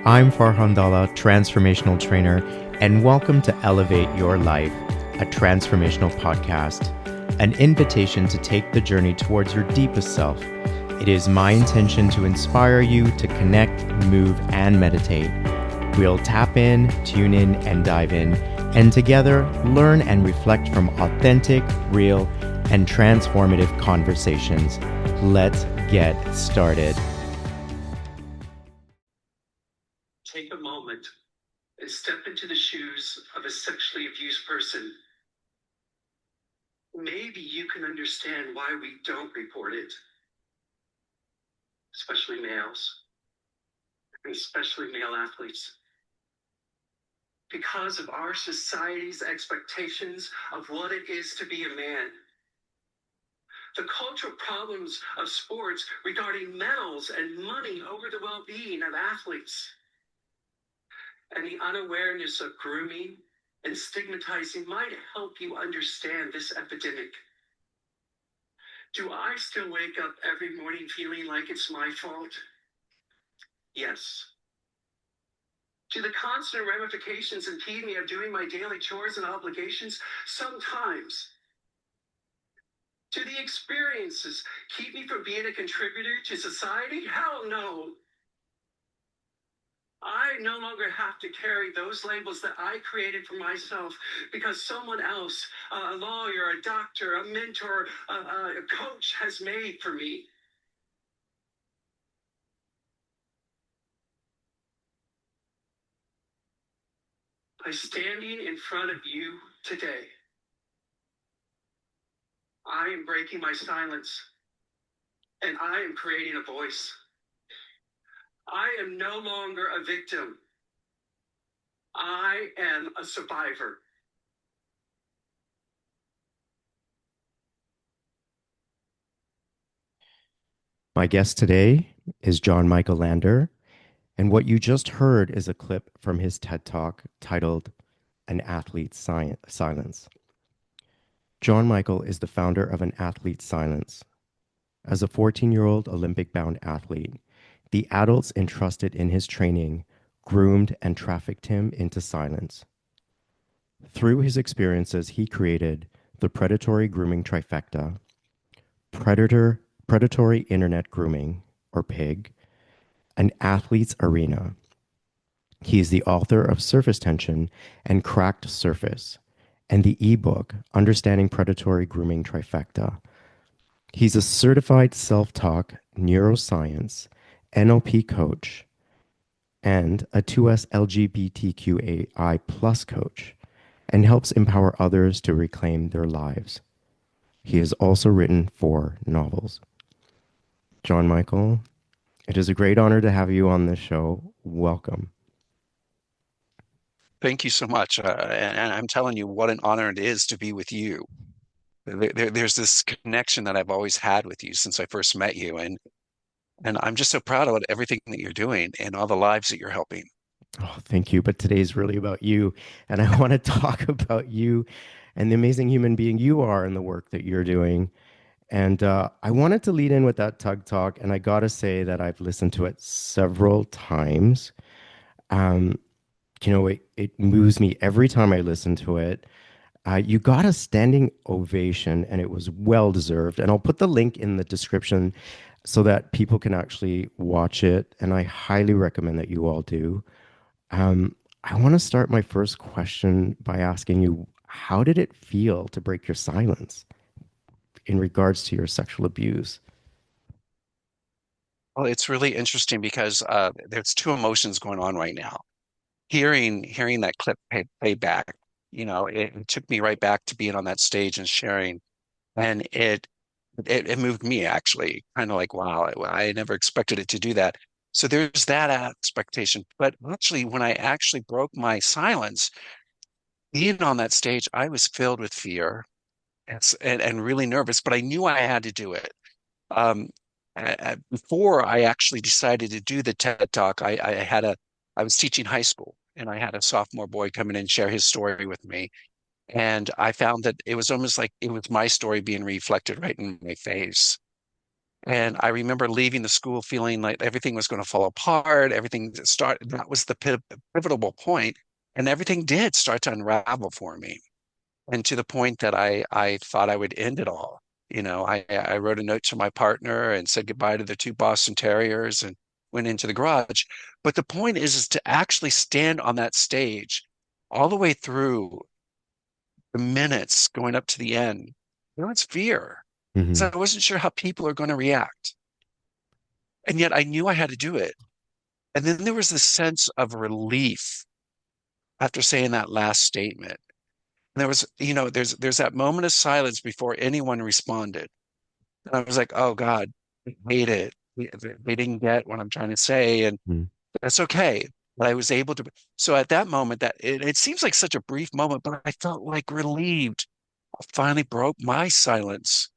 I'm Farhan Dalla, transformational trainer, and welcome to Elevate Your Life, a transformational podcast, an invitation to take the journey towards your deepest self. It is my intention to inspire you to connect, move, and meditate. We'll tap in, tune in, and dive in, and together learn and reflect from authentic, real, and transformative conversations. Let's get started. Take a moment and step into the shoes of a sexually abused person. Maybe you can understand why we don't report it, especially males, and especially male athletes. Because of our society's expectations of what it is to be a man. The cultural problems of sports regarding medals and money over the well-being of athletes. And the unawareness of grooming and stigmatizing might help you understand this epidemic. Do I still wake up every morning feeling like it's my fault? Yes. Do the constant ramifications impede me of doing my daily chores and obligations? Sometimes. Do the experiences keep me from being a contributor to society? Hell no. I no longer have to carry those labels that I created for myself because someone else, a lawyer, a doctor, a mentor, a coach has made for me. By standing in front of you today, I am breaking my silence and I am creating a voice. I am no longer a victim. I am a survivor. My guest today is John Michael Lander, and what you just heard is a clip from his TED Talk titled An Athlete's Silence. John Michael is the founder of An Athlete's Silence. As a 14-year-old Olympic-bound athlete, the adults entrusted in his training groomed and trafficked him into silence. Through his experiences, he created the Predatory Grooming Trifecta, Predatory Internet Grooming, or PIG, an athlete's arena. He is the author of Surface Tension and Cracked Surface, and the eBook, Understanding Predatory Grooming Trifecta. He's a certified self-talk neuroscience NLP coach and a 2S LGBTQAI plus coach, and helps empower others to reclaim their lives. He has also written 4 novels. John Michael, it is a great honor to have you on this show. Welcome. Thank you so much. And I'm telling you what an honor it is to be with you. There's this connection that I've always had with you since I first met you. And I'm just so proud of everything that you're doing and all the lives that you're helping. Oh, thank you. But today's really about you. And I want to talk about you and the amazing human being you are and the work that you're doing. And I wanted to lead in with that Tug Talk. And I got to say that I've listened to it several times. Um, it moves me every time I listen to it. You got a standing ovation, and it was well deserved. And I'll put the link in the description so that people can actually watch it. And I highly recommend that you all do. I want to start my first question by asking you, how did it feel to break your silence in regards to your sexual abuse? Well, it's really interesting because there's 2 emotions going on right now. Hearing that clip play back, it took me right back to being on that stage and sharing, and it moved me actually, kind of like, wow, I never expected it to do that. So there's that expectation. But actually, when I actually broke my silence, being on that stage, I was filled with fear and really nervous, but I knew I had to do it. Um, Before I actually decided to do the TED Talk, I was teaching high school, and I had a sophomore boy come in and share his story with me. And I found that it was almost like it was my story being reflected right in my face. And I remember leaving the school feeling like everything was going to fall apart. That was the pivotal point, and everything did start to unravel for me. And to the point that I thought I would end it all. I wrote a note to my partner and said goodbye to the two Boston Terriers and went into the garage. But the point is to actually stand on that stage all the way through the minutes going up to the end. It's fear. So Hmm. I wasn't sure how people are going to react. And yet I knew I had to do it. And then there was this sense of relief after saying that last statement. And there's that moment of silence before anyone responded. And I was like, oh God, I hate it. They didn't get what I'm trying to say, and that's okay. But I was able to. So at that moment, it seems like such a brief moment, but I felt like relieved. I finally broke my silence.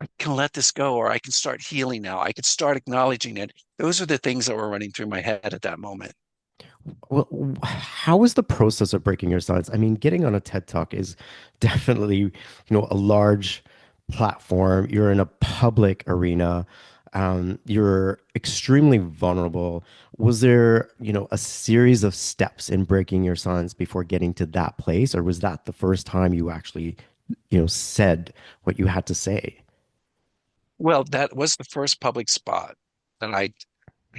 I can let this go, or I can start healing now. I can start acknowledging it. Those are the things that were running through my head at that moment. Well, how was the process of breaking your silence? I mean, getting on a TED Talk is definitely, a large platform. You're in a public arena. You're extremely vulnerable. Was there, a series of steps in breaking your silence before getting to that place, or was that the first time you actually, said what you had to say? Well, that was the first public spot that I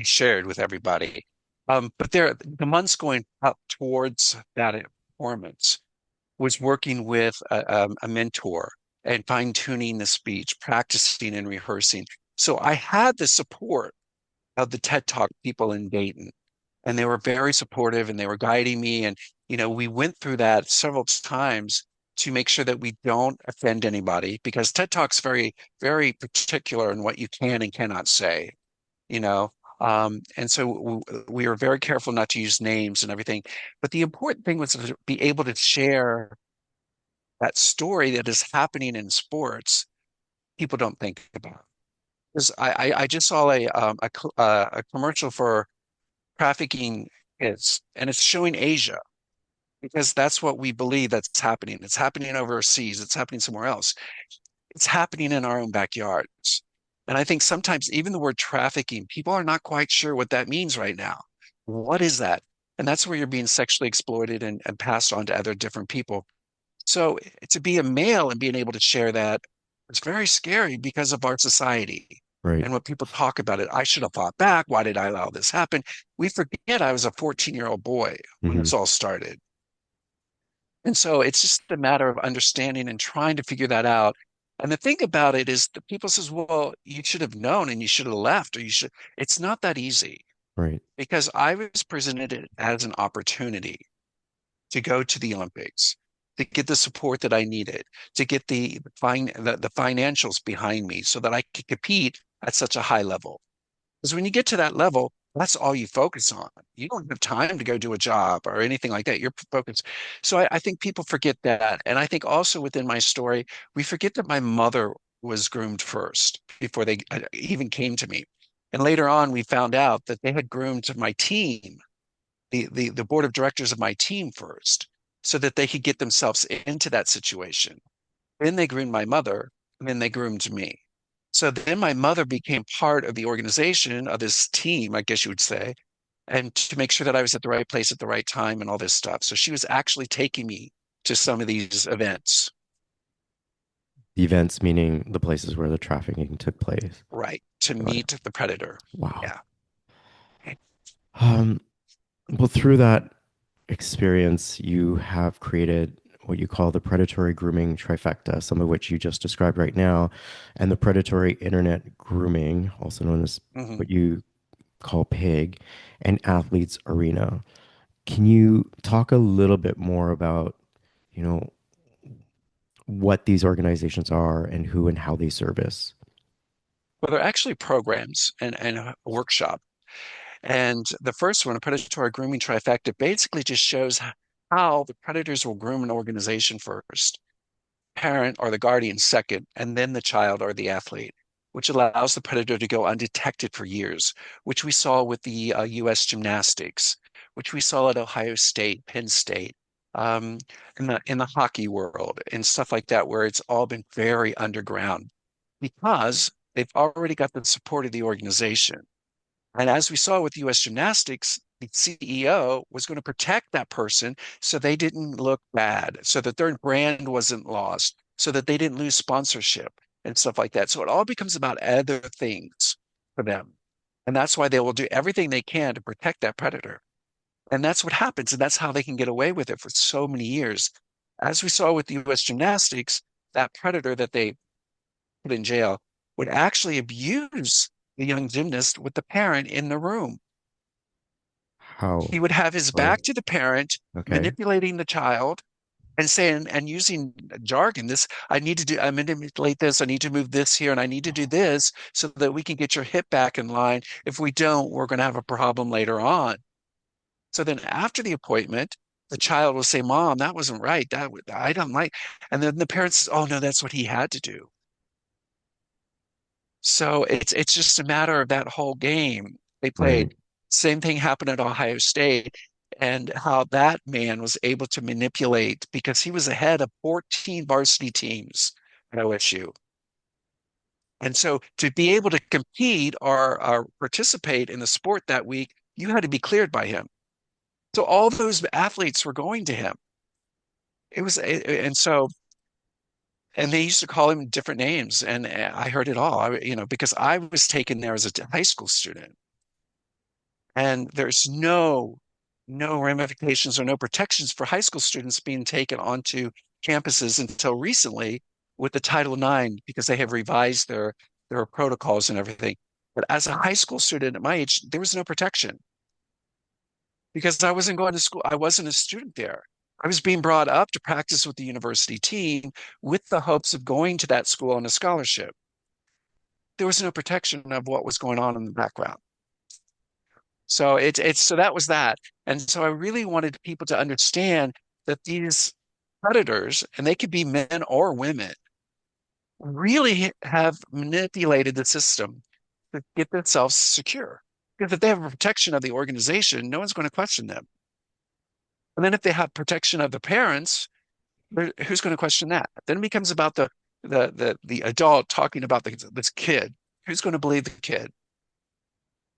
shared with everybody. But the months going up towards that performance was working with a mentor and fine tuning the speech, practicing and rehearsing. So I had the support of the TED Talk people in Dayton, and they were very supportive and they were guiding me. And, we went through that several times to make sure that we don't offend anybody because TED Talk's very, very particular in what you can and cannot say, you know. And so we were very careful not to use names and everything. But the important thing was to be able to share that story that is happening in sports, people don't think about. Because I just saw a commercial for trafficking kids, and it's showing Asia because that's what we believe that's happening. It's happening overseas. It's happening somewhere else. It's happening in our own backyards. And I think sometimes even the word trafficking, people are not quite sure what that means right now. What is that? And that's where you're being sexually exploited and passed on to other different people. So to be a male and being able to share that, it's very scary because of our society Right. and what people talk about it. I should have fought back. Why did I allow this happen? We forget I was a 14-year-old boy when Hmm. this all started. And so it's just a matter of understanding and trying to figure that out. And the thing about it is that people says, well, you should have known and you should have left or you should. It's not that easy Right. because I was presented it as an opportunity to go to the Olympics, to get the support that I needed, to get the financials behind me so that I could compete at such a high level. Because when you get to that level, that's all you focus on. You don't have time to go do a job or anything like that. You're focused. So I think people forget that. And I think also within my story, we forget that my mother was groomed first before they even came to me. And later on, we found out that they had groomed my team, the board of directors of my team first, so that they could get themselves into that situation. Then they groomed my mother, and then they groomed me. So then my mother became part of the organization of this team, I guess you would say, and to make sure that I was at the right place at the right time and all this stuff. So she was actually taking me to some of these events, The events meaning the places where the trafficking took place. right, to Got it. meet the predator. Wow. Yeah. Um, well, through that experience, you have created what you call the predatory grooming trifecta, some of which you just described right now, and the predatory internet grooming, also known as Hmm. what you call PIG, and athletes arena. Can you talk a little bit more about, you know, what these organizations are and who and how they service? Well, they're actually programs and a workshop. And the first one, a predatory grooming trifecta, basically just shows how the predators will groom an organization first, parent or the guardian second, and then the child or the athlete, which allows the predator to go undetected for years, which we saw with the U.S. gymnastics, which we saw at Ohio State, Penn State, um, in the hockey world, and stuff like that, where it's all been very underground because They've already got the support of the organization. And as we saw with US Gymnastics, the CEO was going to protect that person so they didn't look bad, so that their brand wasn't lost, so that they didn't lose sponsorship and stuff like that. So it all becomes about other things for them. And that's why they will do everything they can to protect that predator. And that's what happens. And that's how they can get away with it for so many years. As we saw with US Gymnastics, that predator that they put in jail would actually abuse the young gymnast with the parent in the room. How? He would have his Oh, back to the parent, okay. manipulating the child and saying and using jargon. This, I need to do, I manipulate this, I need to move this here, and I need to do this so that we can get your hip back in line. If we don't, we're going to have a problem later on. So then after the appointment, the child will say, Mom, that wasn't right. I don't like. And then the parents, oh no, that's what he had to do. So it's just a matter of that whole game they Right. played. Same thing happened at Ohio State, and how that man was able to manipulate because he was ahead of 14 varsity teams at OSU. And so to be able to compete or participate in the sport that week, you had to be cleared by him. So all those athletes were going to him. It was, and so, and they used to call him different names, and I heard it all. Because I was taken there as a high school student, and there's no ramifications or no protections for high school students being taken onto campuses until recently with the Title IX because they have revised their protocols and everything. But as a high school student at my age, there was no protection because I wasn't going to school. I wasn't a student there. I was being brought up to practice with the university team with the hopes of going to that school on a scholarship. There was no protection of what was going on in the background. So so that was that. And so I really wanted people to understand that these predators, and they could be men or women, really have manipulated the system to get themselves secure. Because if they have a protection of the organization, no one's going to question them. And then if they have protection of the parents, who's going to question that? Then it becomes about the adult talking about this kid. Who's going to believe the kid?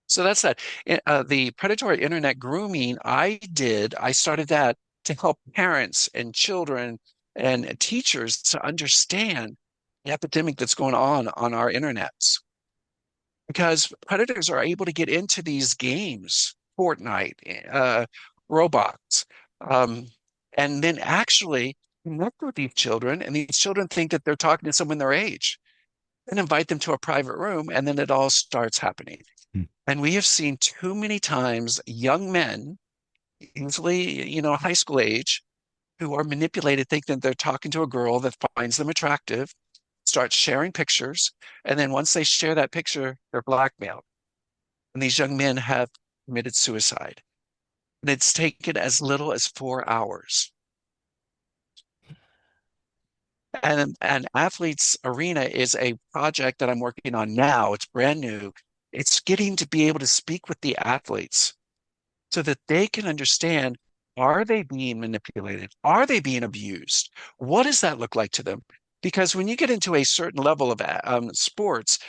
So that's that. The predatory internet grooming I started that to help parents and children and teachers to understand the epidemic that's going on our internets. Because predators are able to get into these games, Fortnite, Roblox, um, and then actually connect with these children. And these children think that they're talking to someone their age and invite them to a private room. And then it all starts happening. Hmm. And we have seen too many times young men, usually, high school age, who are manipulated, think that they're talking to a girl that finds them attractive, start sharing pictures. And then once they share that picture, they're blackmailed. And these young men have committed suicide. And it's taken as little as 4 hours. And Athletes Arena is a project that I'm working on now. It's brand new. It's getting to be able to speak with the athletes so that they can understand, are they being manipulated? Are they being abused? What does that look like to them? Because when you get into a certain level of sports,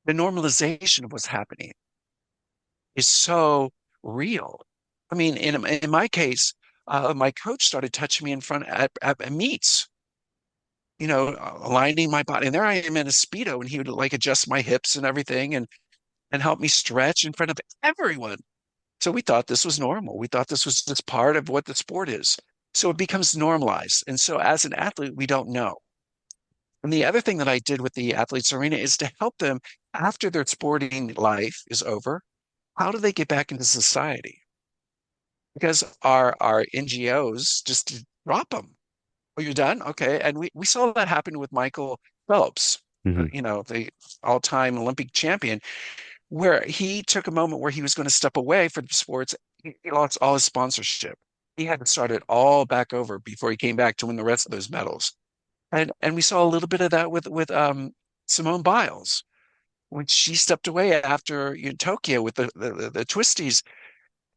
the normalization of what's happening is so real. I mean, in my case, my coach started touching me in front at meets, aligning my body. And there I am in a Speedo, and he would like adjust my hips and everything and help me stretch in front of everyone. So we thought this was normal. We thought this was just part of what the sport is. So it becomes normalized. And so as an athlete, we don't know. And the other thing that I did with the Athletes Arena is to help them after their sporting life is over. How do they get back into society? Because our NGOs just drop them. Oh, you're done? Okay. And we saw that happen with Michael Phelps, Hmm. the all-time Olympic champion, where he took a moment where he was going to step away from the sports. He lost all his sponsorship. He had to start it all back over before he came back to win the rest of those medals. And we saw a little bit of that with Simone Biles when she stepped away after Tokyo with the twisties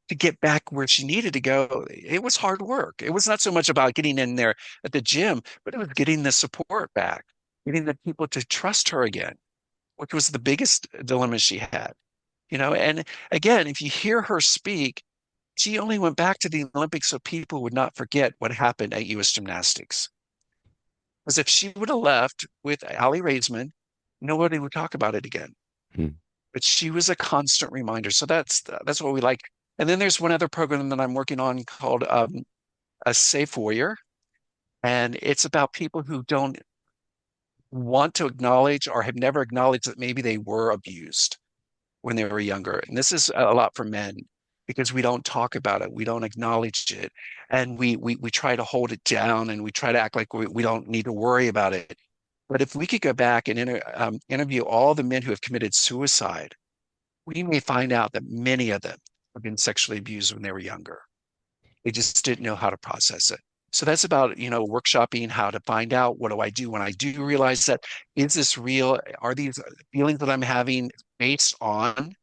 to get back where she needed to go. It was hard work. It was not so much about getting in there at the gym, but it was getting the support back, getting the people to trust her again. which was the biggest dilemma she had. And again, if you hear her speak, she only went back to the Olympics so people would not forget what happened at US Gymnastics. Because if she would have left with Ali Raisman, nobody would talk about it again. Hmm. But she was a constant reminder. So that's what we like. And then there's one other program that I'm working on called a Safe Warrior, and it's about people who don't want to acknowledge or have never acknowledged that maybe they were abused when they were younger. And this is a lot for men because we don't talk about it, we don't acknowledge it, and we try to hold it down and we try to act like we don't need to worry about it. But if we could go back and interview all the men who have committed suicide, we may find out that many of them have been sexually abused when they were younger. They just didn't know how to process it. So that's about, workshopping how to find out what do I do when I do realize that is this real? Are these feelings that I'm having based on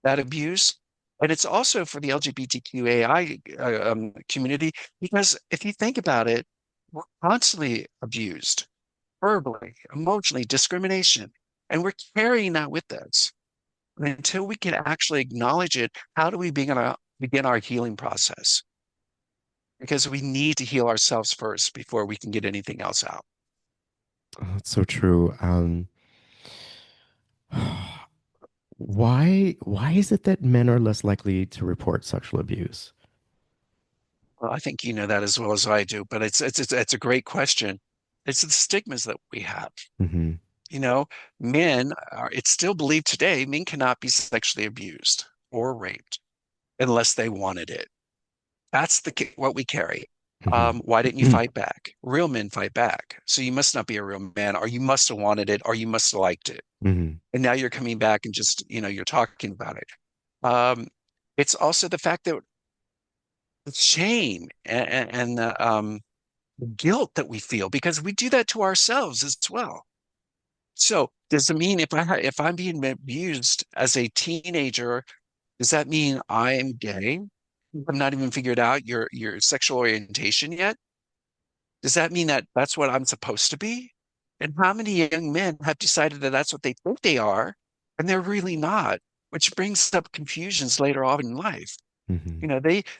that abuse? And it's also for the LGBTQAI community, because if you think about it, we're constantly abused verbally, emotionally, discrimination, and we're carrying that with us. And until we can actually acknowledge it, how do we begin our healing process? Because we need to heal ourselves first before we can get anything else out. Oh, that's so true. Why is it that men are less likely to report sexual abuse? Well, I think you know that as well as I do, but it's a great question. It's the stigmas that we have. Hmm. You know, it's still believed today, men cannot be sexually abused or raped unless they wanted it. That's what we carry. Hmm. Why didn't you fight back? Real men fight back. So you must not be a real man, or you must have wanted it, or you must have liked it. Hmm. And now you're coming back and just, you're talking about it. Um, it's also the fact that the shame and the guilt that we feel because we do that to ourselves as well. So does it mean if I'm being abused as a teenager, does that mean I'm gay? I've not even figured out your sexual orientation yet. Does that mean that that's what I'm supposed to be? And how many young men have decided that that's what they think they are, and they're really not, which brings up confusions later on in life. Hmm.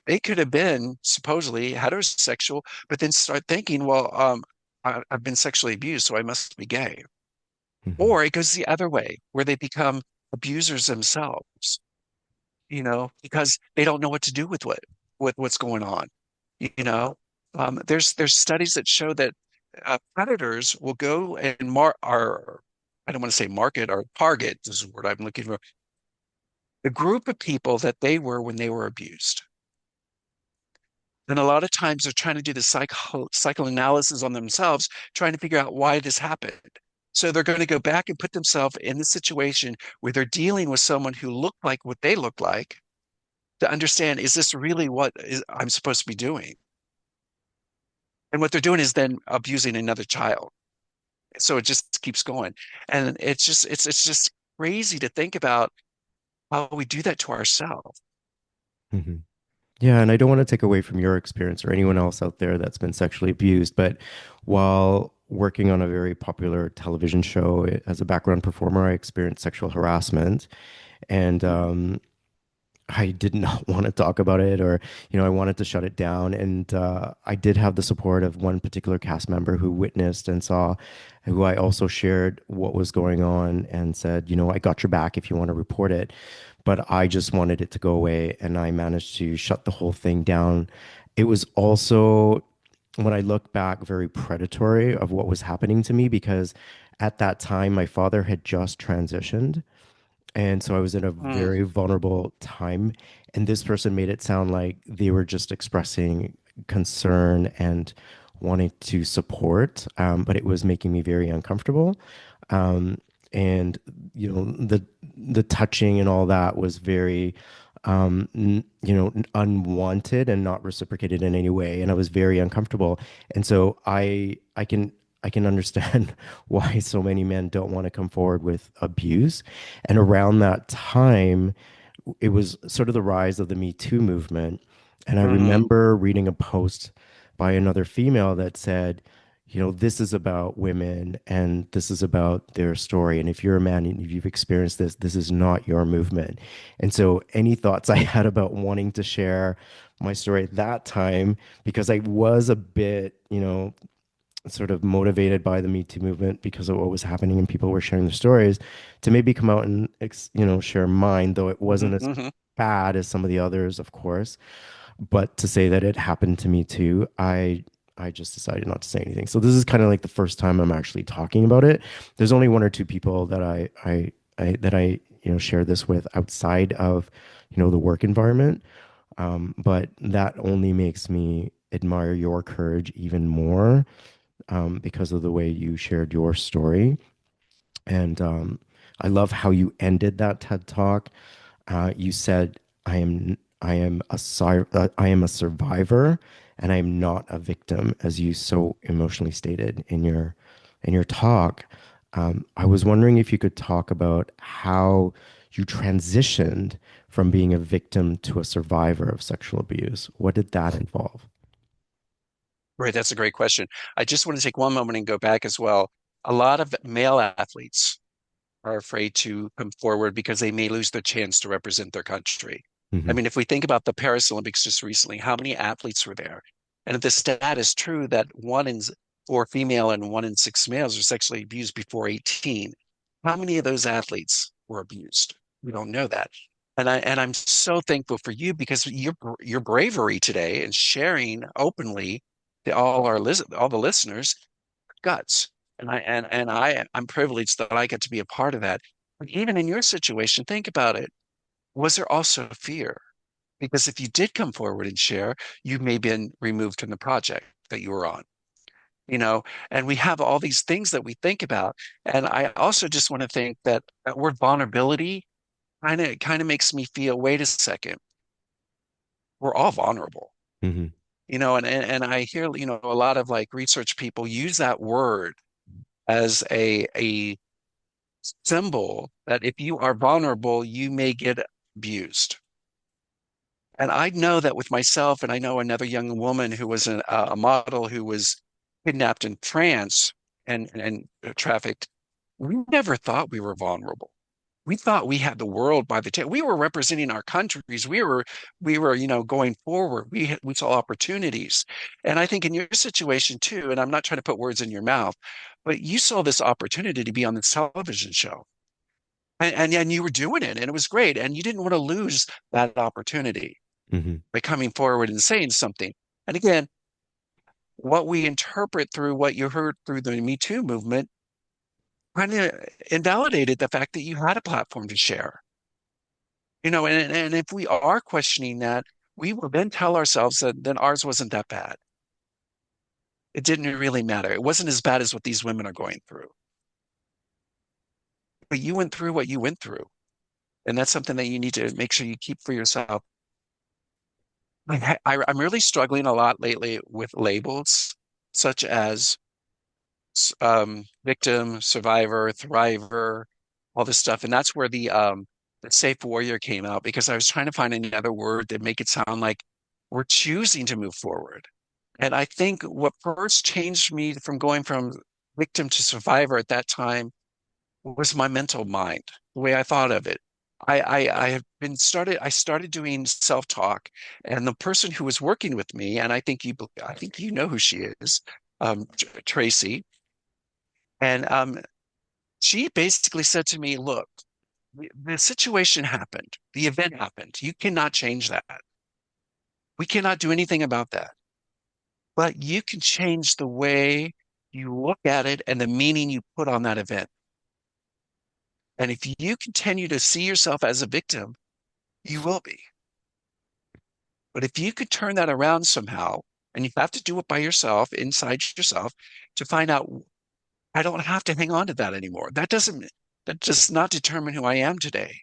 They could have been supposedly heterosexual, but then start thinking, well, I've been sexually abused, so I must be gay. Hmm. Or it goes the other way, where they become abusers themselves, because they don't know what to do with what's going on. You know, there's studies that show that predators will go and I don't want to say market or target, this is the word I'm looking for, the group of people that they were when they were abused. And a lot of times they're trying to do the psychoanalysis on themselves, trying to figure out why this happened. So they're going to go back and put themselves in the situation where they're dealing with someone who looked like what they look like to understand, is this really I'm supposed to be doing? And what they're doing is then abusing another child. So it just keeps going. And it's just crazy to think about how we do that to ourselves. Hmm. Yeah, and I don't want to take away from your experience or anyone else out there that's been sexually abused, but while working on a very popular television show as a background performer, I experienced sexual harassment, and I did not want to talk about it, or I wanted to shut it down. And I did have the support of one particular cast member who witnessed and saw, who I also shared what was going on and said, I got your back if you want to report it. But I just wanted it to go away, and I managed to shut the whole thing down. It was also, when I look back, very predatory of what was happening to me, because at that time my father had just transitioned, and so I was in a Mm, very vulnerable time. And this person made it sound like they were just expressing concern and wanting to support, but it was making me very uncomfortable. Um, and the touching and all that was very, unwanted and not reciprocated in any way. And I was very uncomfortable. And so I can understand why so many men don't want to come forward with abuse. And around that time, it was sort of the rise of the Me Too movement. And I hmm remember reading a post by another female that said, this is about women and this is about their story. And if you're a man and if you've experienced this, this is not your movement. And so, any thoughts I had about wanting to share my story at that time, because I was a bit, sort of motivated by the Me Too movement because of what was happening and people were sharing their stories, to maybe come out and, share mine, though it Hmm. wasn't as Hmm. bad as some of the others, of course. But to say that it happened to me too, I just decided not to say anything. So this is kind of like the first time I'm actually talking about it. There's only one or two people that I share this with outside of, the work environment. But that only makes me admire your courage even more, because of the way you shared your story. And I love how you ended that TED Talk. You said, I am a survivor, and I am not a victim," as you so emotionally stated in your talk. I was wondering if you could talk about how you transitioned from being a victim to a survivor of sexual abuse. What did that involve? Right, that's a great question. I just want to take one moment and go back as well. A lot of male athletes are afraid to come forward because they may lose their chance to represent their country. I Hmm. mean, if we think about the Paris Olympics just recently, how many athletes were there? And if the stat is true that 1 in 4 female and 1 in 6 males are sexually abused before 18, how many of those athletes were abused? We don't know that. And I'm so thankful for you because your bravery today and sharing openly to all the listeners guts. I'm privileged that I get to be a part of that. But even in your situation, think about it. Was there also fear? Because if you did come forward and share, you may have been removed from the project that you were on, you know, and we have all these things that we think about. And I also just want to think that that word vulnerability kind of makes me feel, wait a second, we're all vulnerable. Hmm. And I hear, a lot of like research people use that word as a symbol that if you are vulnerable, you may get abused. And I know that with myself, and I know another young woman who was a model who was kidnapped in France and trafficked. We never thought we were vulnerable. We thought we had the world by the tail. We were representing our countries. We were, going forward. We saw opportunities. And I think in your situation too, and I'm not trying to put words in your mouth, but you saw this opportunity to be on this television show. And you were doing it, and it was great. And you didn't want to lose that opportunity Hmm. by coming forward and saying something. And again, what we interpret through what you heard through the Me Too movement kind of invalidated the fact that you had a platform to share. And if we are questioning that, we will then tell ourselves that then ours wasn't that bad. It didn't really matter. It wasn't as bad as what these women are going through. But you went through what you went through. And that's something that you need to make sure you keep for yourself. I'm really struggling a lot lately with labels such as victim, survivor, thriver, all this stuff. And that's where the safe warrior came out because I was trying to find another word that make it sound like we're choosing to move forward. And I think what first changed me from going from victim to survivor at that time was my mental mind, the way I thought of it. I have been started. I started doing self-talk, and the person who was working with me, and I think you know who she is, Tracy, and she basically said to me, "Look, the situation happened, the event happened. You cannot change that. We cannot do anything about that, but you can change the way you look at it and the meaning you put on that event. And if you continue to see yourself as a victim, you will be. But if you could turn that around somehow, and you have to do it by yourself, inside yourself, to find out, I don't have to hang on to that anymore. That does not determine who I am today.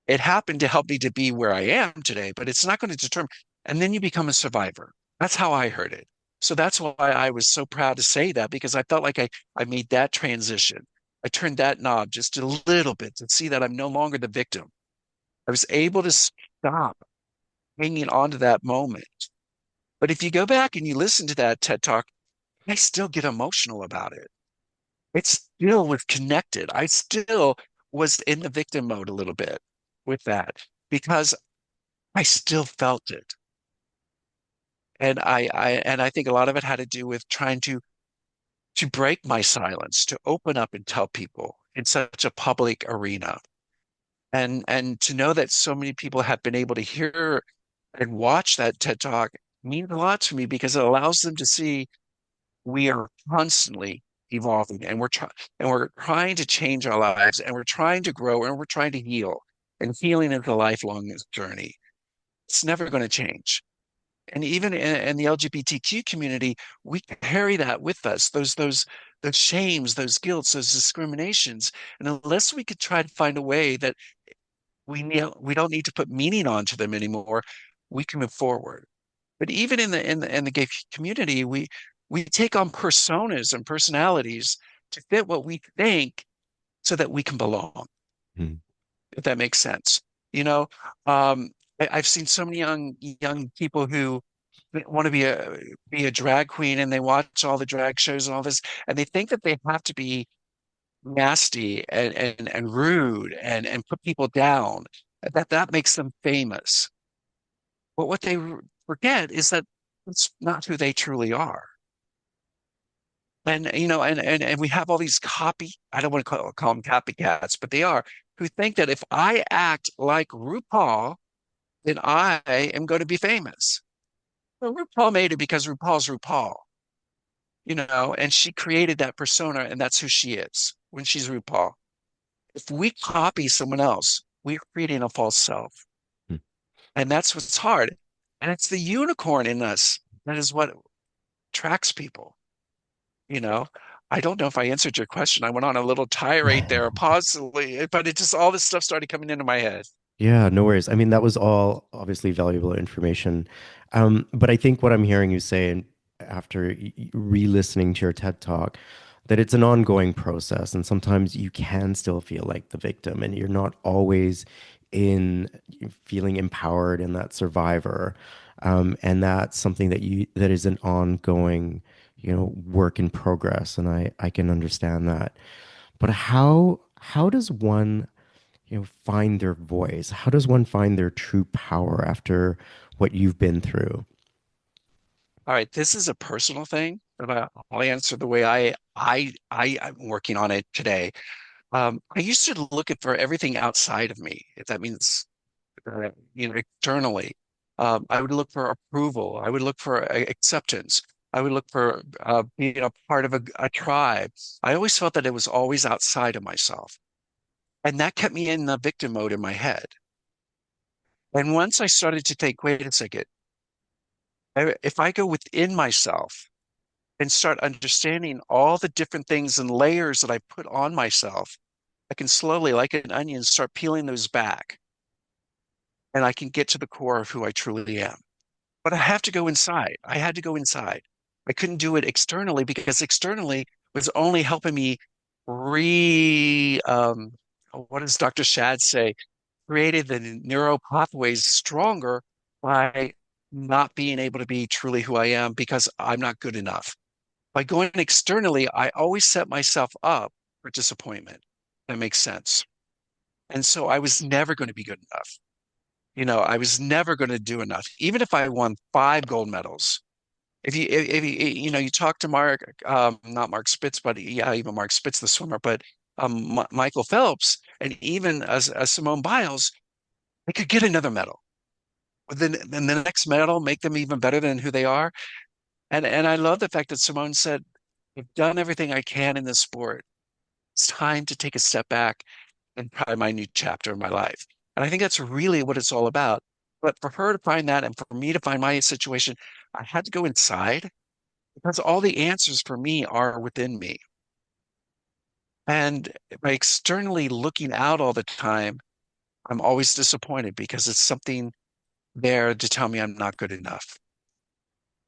It happened to help me to be where I am today, but it's not going to determine. And then you become a survivor. That's how I heard it. So that's why I was so proud to say that because I felt like I made that transition. I turned that knob just a little bit to see that I'm no longer the victim. I was able to stop hanging on to that moment. But if you go back and you listen to that TED Talk, I still get emotional about it. It still was connected. I still was in the victim mode a little bit with that because I still felt it. And I think a lot of it had to do with trying to break my silence, to open up and tell people in such a public arena. And to know that so many people have been able to hear and watch that TED Talk means a lot to me because it allows them to see we are constantly evolving and we're trying to change our lives and we're trying to grow and we're trying to heal. And healing is a lifelong journey. It's never going to change. And even in the LGBTQ community, we carry that with us, those shames, those guilts, those discriminations. And unless we could try to find a way that we don't need to put meaning onto them anymore, we can move forward. But even in the gay community, we take on personas and personalities to fit what we think so that we can belong, Mm. if that makes sense. You know, um, I've seen so many young people who want to be a drag queen and they watch all the drag shows and all this, and they think that they have to be nasty and rude and put people down, that makes them famous. But what they forget is that it's not who they truly are. And and we have all these I don't want to call them copycats, but they are, who think that if I act like RuPaul, then I am going to be famous. Well, RuPaul made it because RuPaul's RuPaul, and she created that persona, and that's who she is when she's RuPaul. If we copy someone else, we're creating a false self. Mm. And that's what's hard. And it's the unicorn in us that is what attracts people, you know? I don't know if I answered your question. I went on a little tirade there, possibly, but it just all this stuff started coming into my head. Yeah, no worries. I mean, that was all obviously valuable information. But I think what I'm hearing you say, and after re-listening to your TED Talk, that it's an ongoing process, and sometimes you can still feel like the victim, and you're not always in feeling empowered in that survivor. And that's something that is an ongoing, work in progress, and I can understand that. But how does one find their voice? How does one find their true power after what you've been through? All right, this is a personal thing, but I'll answer the way I'm working on it today. I used to look at for everything outside of me, if that means externally. I would look for approval. I would look for acceptance. I would look for being a part of a tribe. I always felt that it was always outside of myself. And that kept me in the victim mode in my head. And once I started to think, wait a second, if I go within myself and start understanding all the different things and layers that I put on myself, I can slowly, like an onion, start peeling those back. And I can get to the core of who I truly am. But I have to go inside. I had to go inside. I couldn't do it externally because externally was only helping me what does Dr. Shad say? Created the neural pathways stronger by not being able to be truly who I am because I'm not good enough. By going externally, I always set myself up for disappointment. That makes sense. And so I was never going to be good enough. I was never going to do enough. Even if I won 5 gold medals, if you talk to not Mark Spitz, but yeah, even Mark Spitz, the swimmer, but Michael Phelps, and even as Simone Biles, they could get another medal. But then the next medal make them even better than who they are. And I love the fact that Simone said, "I've done everything I can in this sport. It's time to take a step back and try my new chapter in my life." And I think that's really what it's all about. But for her to find that and for me to find my situation, I had to go inside because all the answers for me are within me. And by externally looking out all the time, I'm always disappointed because it's something there to tell me I'm not good enough.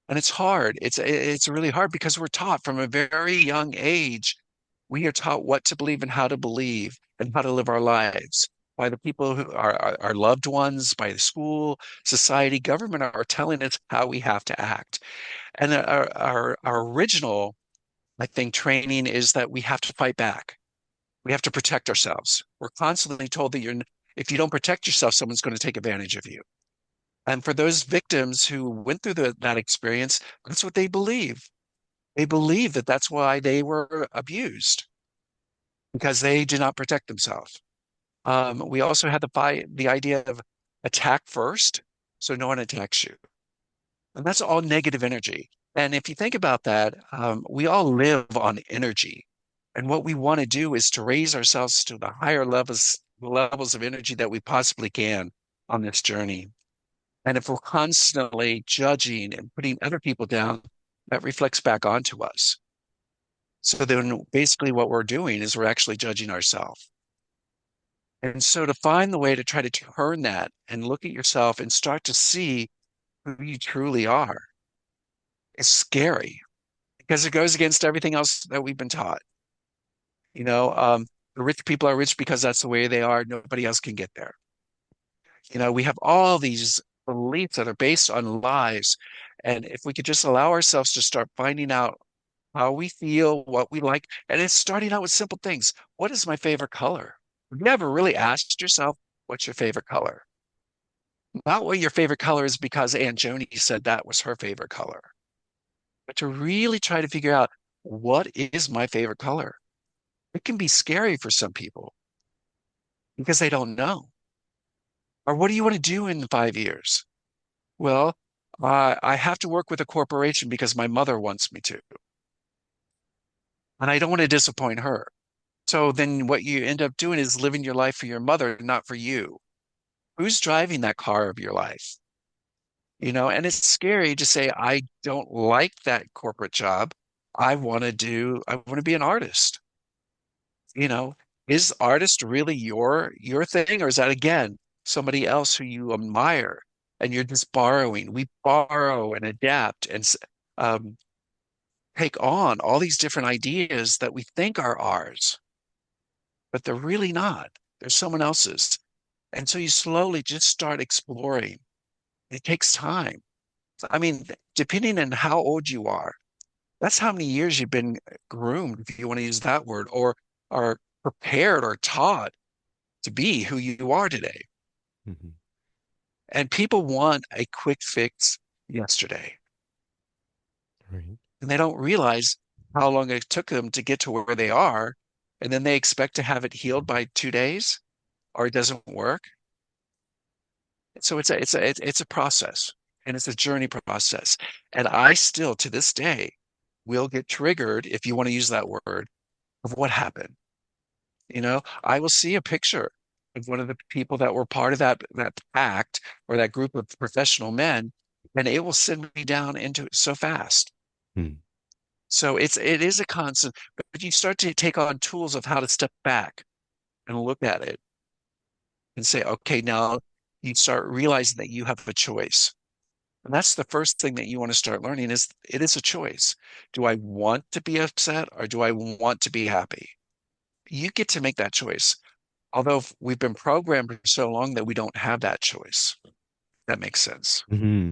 And it's hard. It's really hard because we're taught from a very young age. We are taught what to believe and how to believe and how to live our lives. by the people who are our loved ones, by the school, society, government are telling us how we have to act. And our original, I think, training is that we have to fight back. We have to protect ourselves. We're constantly told that if you don't protect yourself, someone's going to take advantage of you. And for those victims who went through that experience, that's what they believe. They believe that that's why they were abused because they did not protect themselves. We also had the idea of attack first, so no one attacks you. And that's all negative energy. And if you think about that, we all live on energy. And what we want to do is to raise ourselves to the higher levels of energy that we possibly can on this journey. And if we're constantly judging and putting other people down, that reflects back onto us. So then basically what we're doing is we're actually judging ourselves. And so to find the way to try to turn that and look at yourself and start to see who you truly are is scary because it goes against everything else that we've been taught. You know, the rich people are rich because that's the way they are. Nobody else can get there. We have all these beliefs that are based on lies. And if we could just allow ourselves to start finding out how we feel, what we like, and it's starting out with simple things. What is my favorite color? Have you ever really asked yourself, what's your favorite color? Not what your favorite color is because Aunt Joni said that was her favorite color, but to really try to figure out what is my favorite color. It can be scary for some people because they don't know. Or what do you want to do in 5 years? Well, I have to work with a corporation because my mother wants me to, and I don't want to disappoint her. So then what you end up doing is living your life for your mother, not for you. Who's driving that car of your life? And it's scary to say, I don't like that corporate job. I want to be an artist. You know, is artist really your thing, or is that again somebody else who you admire and you're just borrowing? We borrow and adapt and um, take on all these different ideas that we think are ours, but they're really not. They're someone else's. And so you slowly just start exploring. It takes time. I mean, depending on how old you are, that's how many years you've been groomed, if you want to use that word, or are prepared or taught to be who you are today. Mhm. And people want a quick fix yesterday. Right. And they don't realize how long it took them to get to where they are. And then they expect to have it healed by 2 days or it doesn't work. So it's a process and it's a journey process. And I still to this day will get triggered, if you want to use that word, of what happened. I will see a picture of one of the people that were part of that pact or that group of professional men, and it will send me down into it so fast. Mm. So it is a constant, but you start to take on tools of how to step back and look at it and say, okay, now you start realizing that you have a choice. And that's the first thing that you want to start learning is it is a choice. Do I want to be upset or do I want to be happy? You get to make that choice. Although we've been programmed for so long that we don't have that choice. That makes sense. Hmm.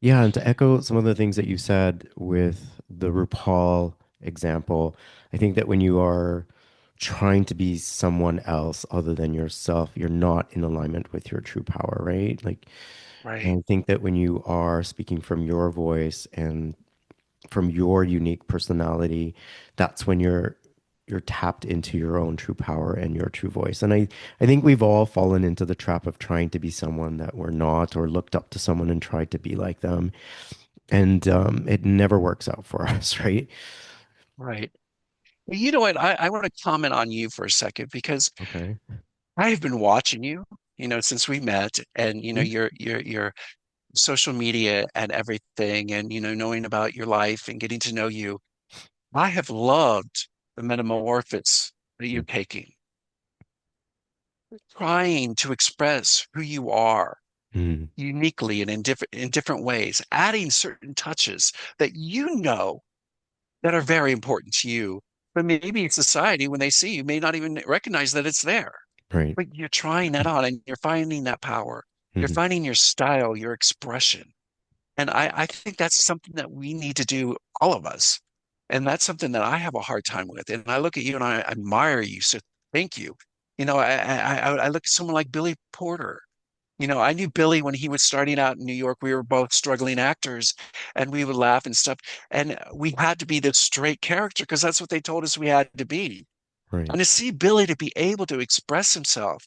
Yeah, and to echo some of the things that you said with the RuPaul example, I think that when you are trying to be someone else other than yourself, you're not in alignment with your true power, right? Like, Right. and I think that when you are speaking from your voice and from your unique personality, that's when you're tapped into your own true power and your true voice. And I think we've all fallen into the trap of trying to be someone that we're not, or looked up to someone and tried to be like them. And it never works out for us, right? Right. Well, you know what? I want to comment on you for a second because Okay. I have been watching you, since we met and Mhm. your social media and everything and knowing about your life and getting to know you. I have loved the metamorphosis that you're taking, trying to express who you are Mhm. uniquely and in different ways, adding certain touches that that are very important to you. But maybe society, when they see you, may not even recognize that it's there. Right. but you're trying that on and you're finding that power. You're Hmm. finding your style, your expression. And I think that's something that we need to do, all of us. And that's something that I have a hard time with. And I look at you and I admire you. So thank you. I look at someone like Billy Porter. I knew Billy when he was starting out in New York. We were both struggling actors and we would laugh and stuff. And we had to be this straight character because that's what they told us we had to be. Right. And to see Billy to be able to express himself,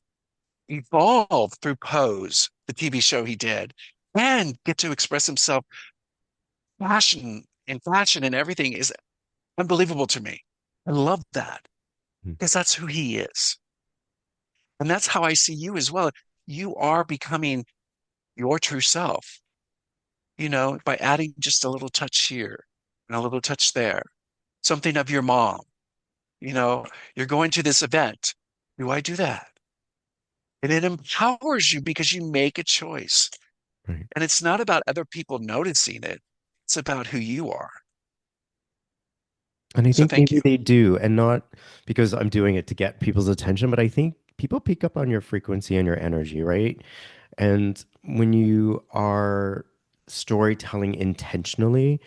evolve through Pose, the TV show he did, and get to express himself fashion and everything is unbelievable to me. I love that Mm. because that's who he is. And that's how I see you as well. You are becoming your true self, by adding just a little touch here and a little touch there, something of your mom. You're going to this event. Do I do that? And it empowers you because you make a choice. Right. And it's not about other people noticing it. It's about who you are. And I So think thank maybe you. they do, and not because I'm doing it to get people's attention, but I think people pick up on your frequency and your energy, right? And when you are storytelling intentionally,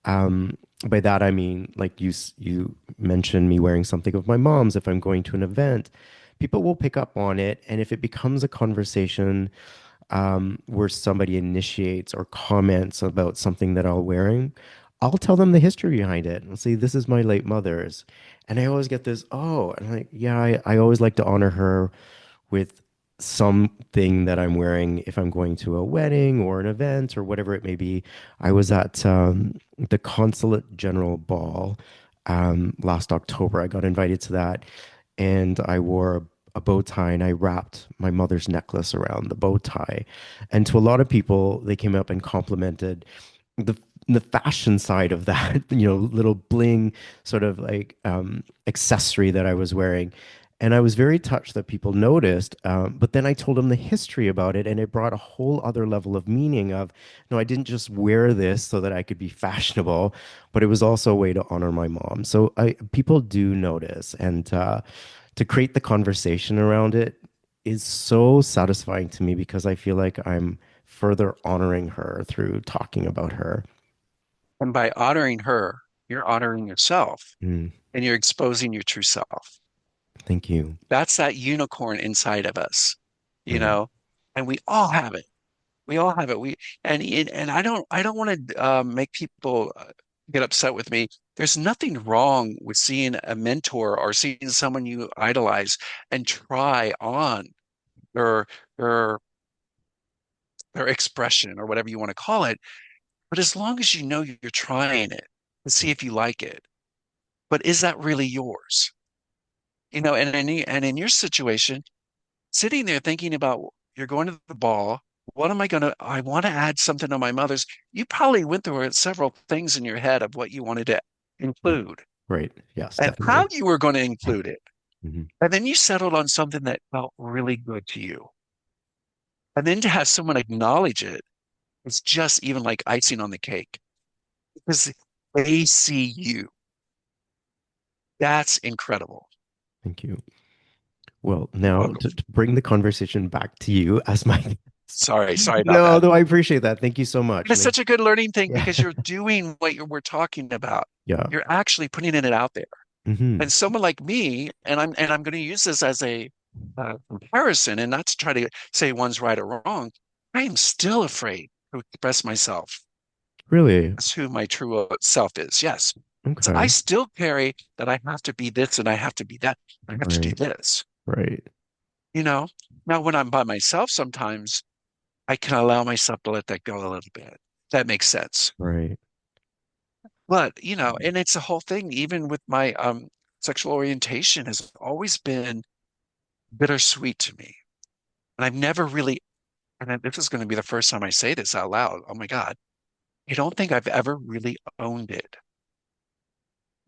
by that I mean, like you mentioned me wearing something of my mom's if I'm going to an event, people will pick up on it, and if it becomes a conversation where somebody initiates or comments about something that I'm wearing, I'll tell them the history behind it. I'll say, this is my late mother's. And I always get this, oh, and I'm like, yeah, I always like to honor her with something that I'm wearing if I'm going to a wedding or an event or whatever it may be. I was at the Consulate General Ball last October. I got invited to that, and I wore a bow tie and I wrapped my mother's necklace around the bow tie. And to a lot of people, they came up and complimented the the fashion side of that, little bling sort of like accessory that I was wearing. And I was very touched that people noticed. But then I told them the history about it, and it brought a whole other level of meaning of, no, I didn't just wear this so that I could be fashionable, but it was also a way to honor my mom. So people do notice, and to create the conversation around it is so satisfying to me because I feel like I'm further honoring her through talking about her. And by honoring her, you're honoring yourself Mm, and you're exposing your true self. thank you. That's that unicorn inside of us, you Right. know, and we all have it. We all have it. And I don't want to make people get upset with me. There's nothing wrong with seeing a mentor or seeing someone you idolize and try on their their their expression or whatever you want to call it. But as long as you know you're trying it to see if you like it, but is that really yours? And in your situation, sitting there thinking about you're going to the ball. What am I going to? I want to add something to my mother's. You probably went through several things in your head of what you wanted to Mm, include right. Yes, and how definitely. you were going to include it. Hmm. And then you settled on something that felt really good to you. And then to have someone acknowledge it, it's just even like icing on the cake because they see you. That's incredible. Thank you. Well, You're now welcome. to bring the conversation back to you as my guest. Sorry about No, that. no, I appreciate that. Thank you so much. It's such a good learning thing Yeah. because you're doing what we're talking about. Yeah. You're actually putting it out there. Hmm. And someone like me, and I'm going to use this as a comparison, and not to try to say one's right or wrong. I am still afraid to express myself. Really? That's who my true self is. Yes. So I Okay. still carry that I have to be this and I have to be that. I have to do Right. this. Right. You know. Now, when I'm by myself, sometimes I can allow myself to let that go a little bit. That makes sense. Right. But, and it's a whole thing, even with my sexual orientation has always been bittersweet to me. And I've never really, this is going to be the first time I say this out loud. Oh my God. I don't think I've ever really owned it.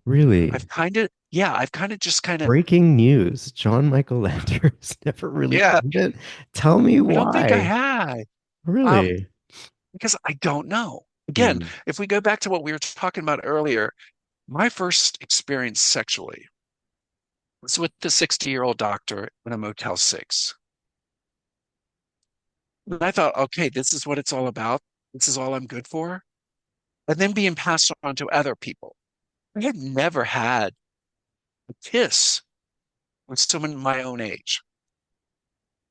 Really? I've kind of just kind of, Breaking news. John Michael Landers never really yeah, owned it. Tell me I don't think I why. had. Um, Really? because I don't know. Again, Mm, if we go back to what we were talking about earlier, my first experience sexually was with the 60-year-old doctor in a Motel 6. And I thought, okay, this is what it's all about. This is all I'm good for. And then being passed on to other people. I had never had a kiss with someone my own age.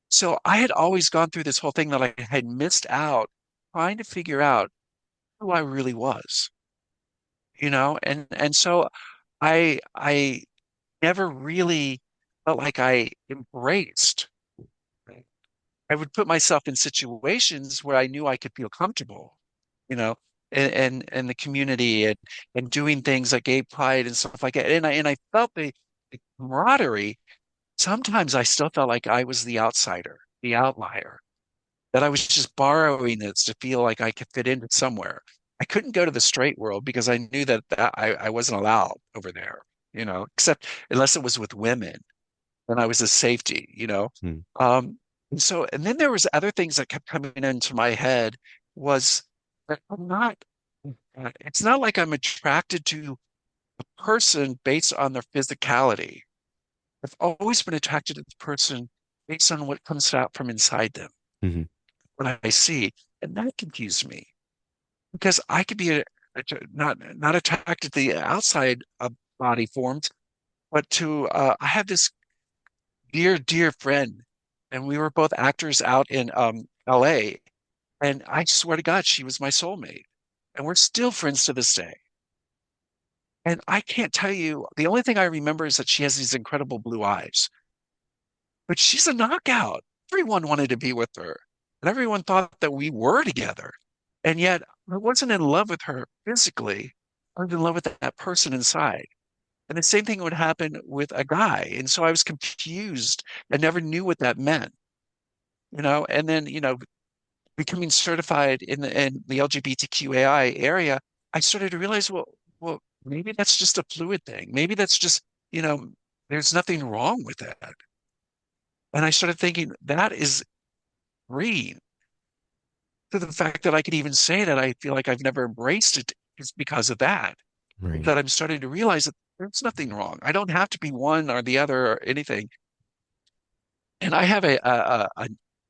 So I had always gone through this whole thing that I had missed out trying to figure out who I really was, and so I never really felt like I embraced. I would put myself in situations where I knew I could feel comfortable, you know, and the community and doing things like gay pride and stuff like that. And I felt the camaraderie. Sometimes I still felt like I was the outsider, the outlier, that I was just borrowing this to feel like I could fit into somewhere. I couldn't go to the straight world because I knew that I wasn't allowed over there, except unless it was with women, then I was a safety. Hmm. And then there was other things that kept coming into my head was that it's not like I'm attracted to a person based on their physicality. I've always been attracted to the person based on what comes out from inside them, Hmm. what I see. And that confused me because I could be not attracted to the outside of body forms, but I have this dear, dear friend, and we were both actors out in LA. And I swear to God, she was my soulmate. And we're still friends to this day. And I can't tell you, the only thing I remember is that she has these incredible blue eyes, but she's a knockout. Everyone wanted to be with her, and everyone thought that we were together. And yet, I wasn't in love with her physically. I was in love with that person inside. And the same thing would happen with a guy. And so I was confused and never knew what that meant. And then, becoming certified in the LGBTQAI area, I started to realize, well, maybe that's just a fluid thing. Maybe that's just, you know, there's nothing wrong with that. And I started thinking that is freeing to the fact that I could even say that I feel like I've never embraced it is because of that. Right. That I'm starting to realize that there's nothing wrong. I don't have to be one or the other or anything. And I have a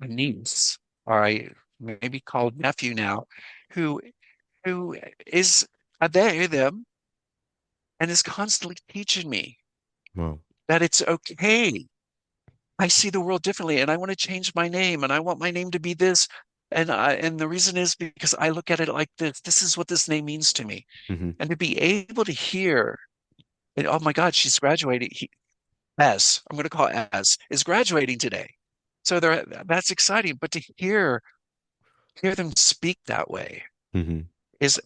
niece, or I maybe called nephew now, who who is a they, them, and is constantly teaching me Well. that it's okay. I see the world differently, and I want to change my name, and I want my name to be this. And the reason is because I look at it like this. This is what this name means to me. Hmm. And to be able to hear, and, oh my God, she's graduating. I'm going to call it S, is graduating today. So that's exciting. But to hear them speak that way Hmm. is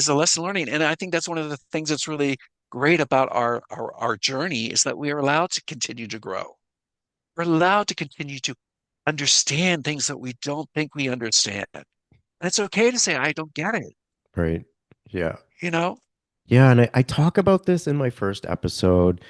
a lesson learning. And I think that's one of the things that's really great about our journey is that we are allowed to continue to grow. We're allowed to continue to understand things that we don't think we understand. And it's okay to say, I don't get it, Right. Yeah. you know? Yeah, and I talk about this in my first episode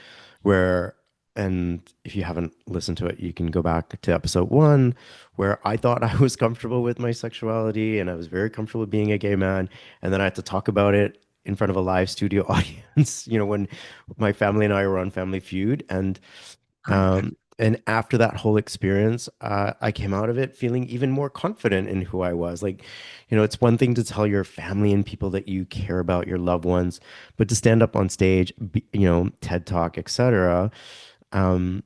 where, and if you haven't listened to it, you can go back to episode one, where I thought I was comfortable with my sexuality and I was very comfortable with being a gay man. And then I had to talk about it in front of a live studio audience, when my family and I were on Family Feud. And after that whole experience, I came out of it feeling even more confident in who I was. Like, it's one thing to tell your family and people that you care about, your loved ones, but to stand up on stage, TED Talk, etc., um,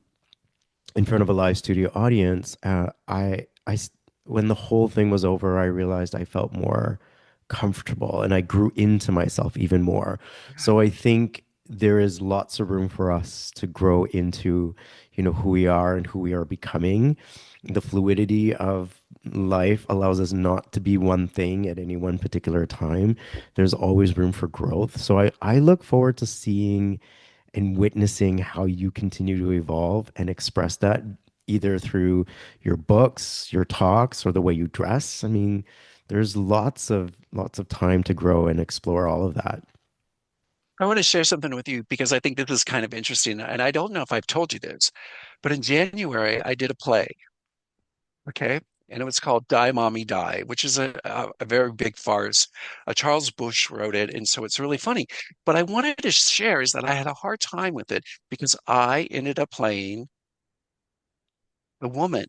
in front of a live studio audience, when the whole thing was over, I realized I felt more comfortable and I grew into myself even more. So I think there is lots of room for us to grow into, who we are and who we are becoming. The fluidity of life allows us not to be one thing at any one particular time. There's always room for growth. So I look forward to seeing and witnessing how you continue to evolve and express that either through your books, your talks, or the way you dress. I mean, there's lots of time to grow and explore all of that. I want to share something with you because I think this is kind of interesting. And I don't know if I've told you this, but in January, I did a play. Okay. and it was called Die Mommy Die, which is a very big farce. Charles Bush wrote it, and so it's really funny. But I wanted to share is that I had a hard time with it because I ended up playing the woman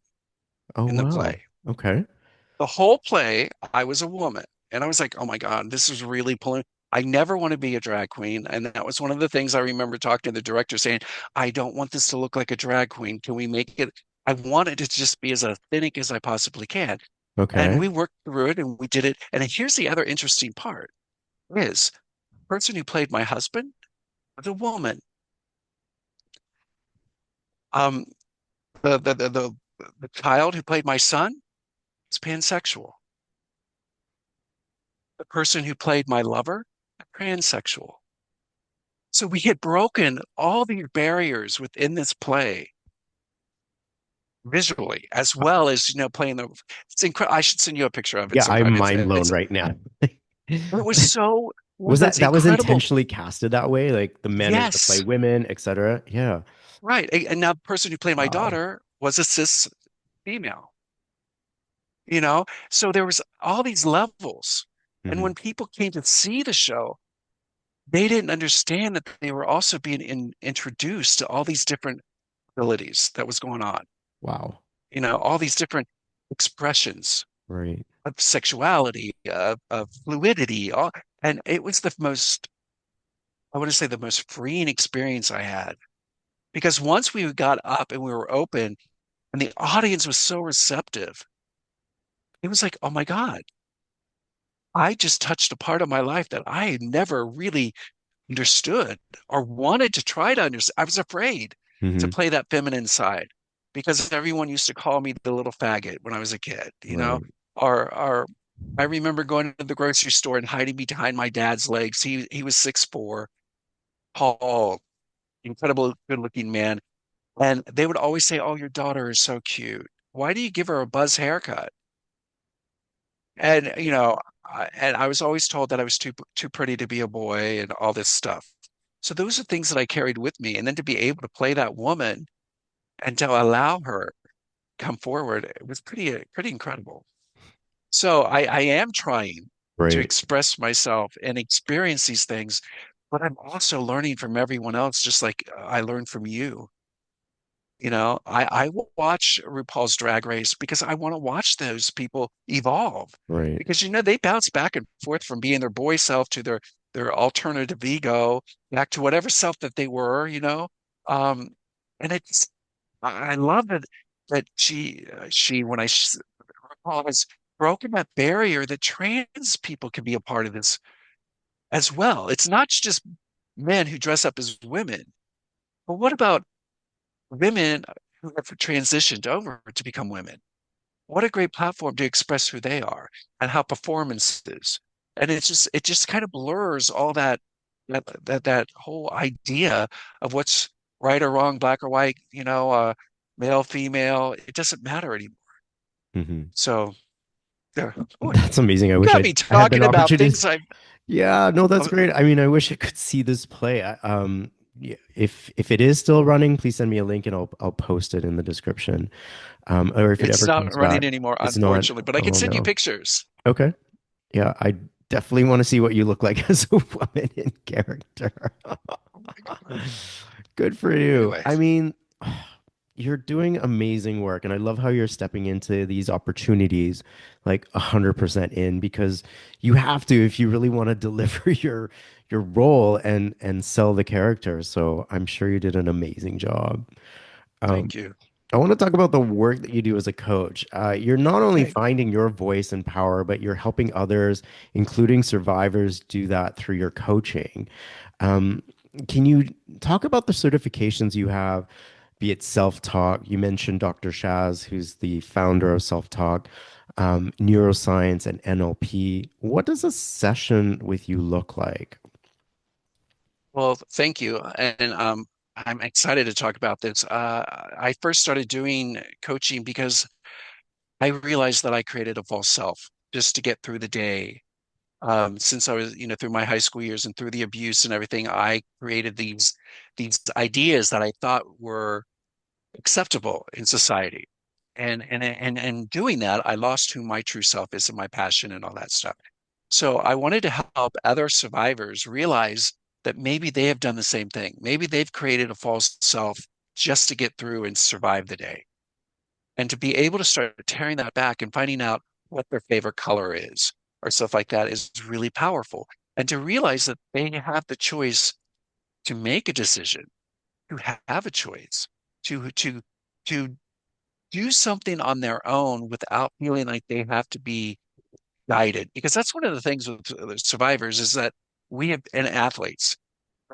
Oh, in the wow. play. Okay. The whole play, I was a woman. And I was like, oh my God, this is really pulling. I never want to be a drag queen. And that was one of the things I remember talking to the director saying, I don't want this to look like a drag queen. Can we make it? I want it to just be as authentic as I possibly can. And Okay. we worked through it and we did it. And here's the other interesting part is the person who played my husband was a woman. Um, the child who played my son is pansexual. The person who played my lover, transsexual. So we had broken all these barriers within this play visually, as well as playing the. It's incredible. I should send you a picture of it Yeah, I'm sometime. mind blown right now. It was so one Was of those that was incredible. intentionally casted that way? Like the men are going to play Yes, women, etc. Yeah. right. And now the person who played my Wow. daughter was a cis female. So there was all these levels, and Hmm. when people came to see the show, they didn't understand that they were also being introduced to all these different abilities that was going on. Wow. All these different expressions Right. of sexuality, of fluidity, and it was I want to say the most freeing experience I had. Because once we got up and we were open and the audience was so receptive, it was like, oh my God, I just touched a part of my life that I had never really understood or wanted to try to understand. I was afraid to Hmm. play that feminine side because everyone used to call me the little faggot when I was a kid. Right. Or I remember going to the grocery store and hiding behind my dad's legs. He was 6'4", tall, incredible good looking man. And they would always say, "Oh, your daughter is so cute. Why do you give her a buzz haircut?" And I was always told that I was too pretty to be a boy and all this stuff. So those are things that I carried with me. And then to be able to play that woman and to allow her to come forward, it was pretty incredible. So I am trying to Right. express myself and experience these things, but I'm also learning from everyone else, just like I learned from you. I will watch RuPaul's Drag Race because I want to watch those people evolve. Right. Because they bounce back and forth from being their boy self to their alternative ego, back to whatever self that they were. Um, and I love that she when RuPaul has broken that barrier that trans people can be a part of this as well. It's not just men who dress up as women, but what about women who have transitioned over to become women? What a great platform to express who they are and how performance is. And it just kind of blurs all that whole idea of what's right or wrong, black or white, male, female. It doesn't matter anymore. Hmm. So there, boy, That's amazing. I you wish got I me I had an talking about opportunity. things I've Yeah, no, that's uh, great. I mean, I wish I could see this play. Yeah, if it is still running, please send me a link and I'll post it in the description. Or if it it's ever not comes back, running anymore, it's not. unfortunately, but I can Oh send you no. pictures. Okay. Yeah, I definitely want to see what you look like as a woman in character. Oh my God. Good for you. Anyway, I mean, you're doing amazing work, and I love how you're stepping into these opportunities like 100% in because you have to if you really want to deliver your role and sell the character. So I'm sure you did an amazing job. Um, thank you. I want to talk about the work that you do as a coach. You're not only Okay. finding your voice and power, but you're helping others, including survivors, do that through your coaching. Um, can you talk about the certifications you have, be it self-talk? You mentioned Dr. Shaz, who's the founder of self-talk, neuroscience, and NLP. What does a session with you look like? Well, thank you. And I'm excited to talk about this. I first started doing coaching because I realized that I created a false self just to get through the day. Since I was, through my high school years and through the abuse and everything, I created these ideas that I thought were acceptable in society. and doing that, I lost who my true self is and my passion and all that stuff. So I wanted to help other survivors realize that maybe they have done the same thing. Maybe they've created a false self just to get through and survive the day. And to be able to start tearing that back and finding out what their favorite color is or stuff like that is really powerful. And to realize that they have the choice to make a decision, to have a choice, to to do something on their own without feeling like they have to be guided. Because that's one of the things with the survivors is that we have and athletes,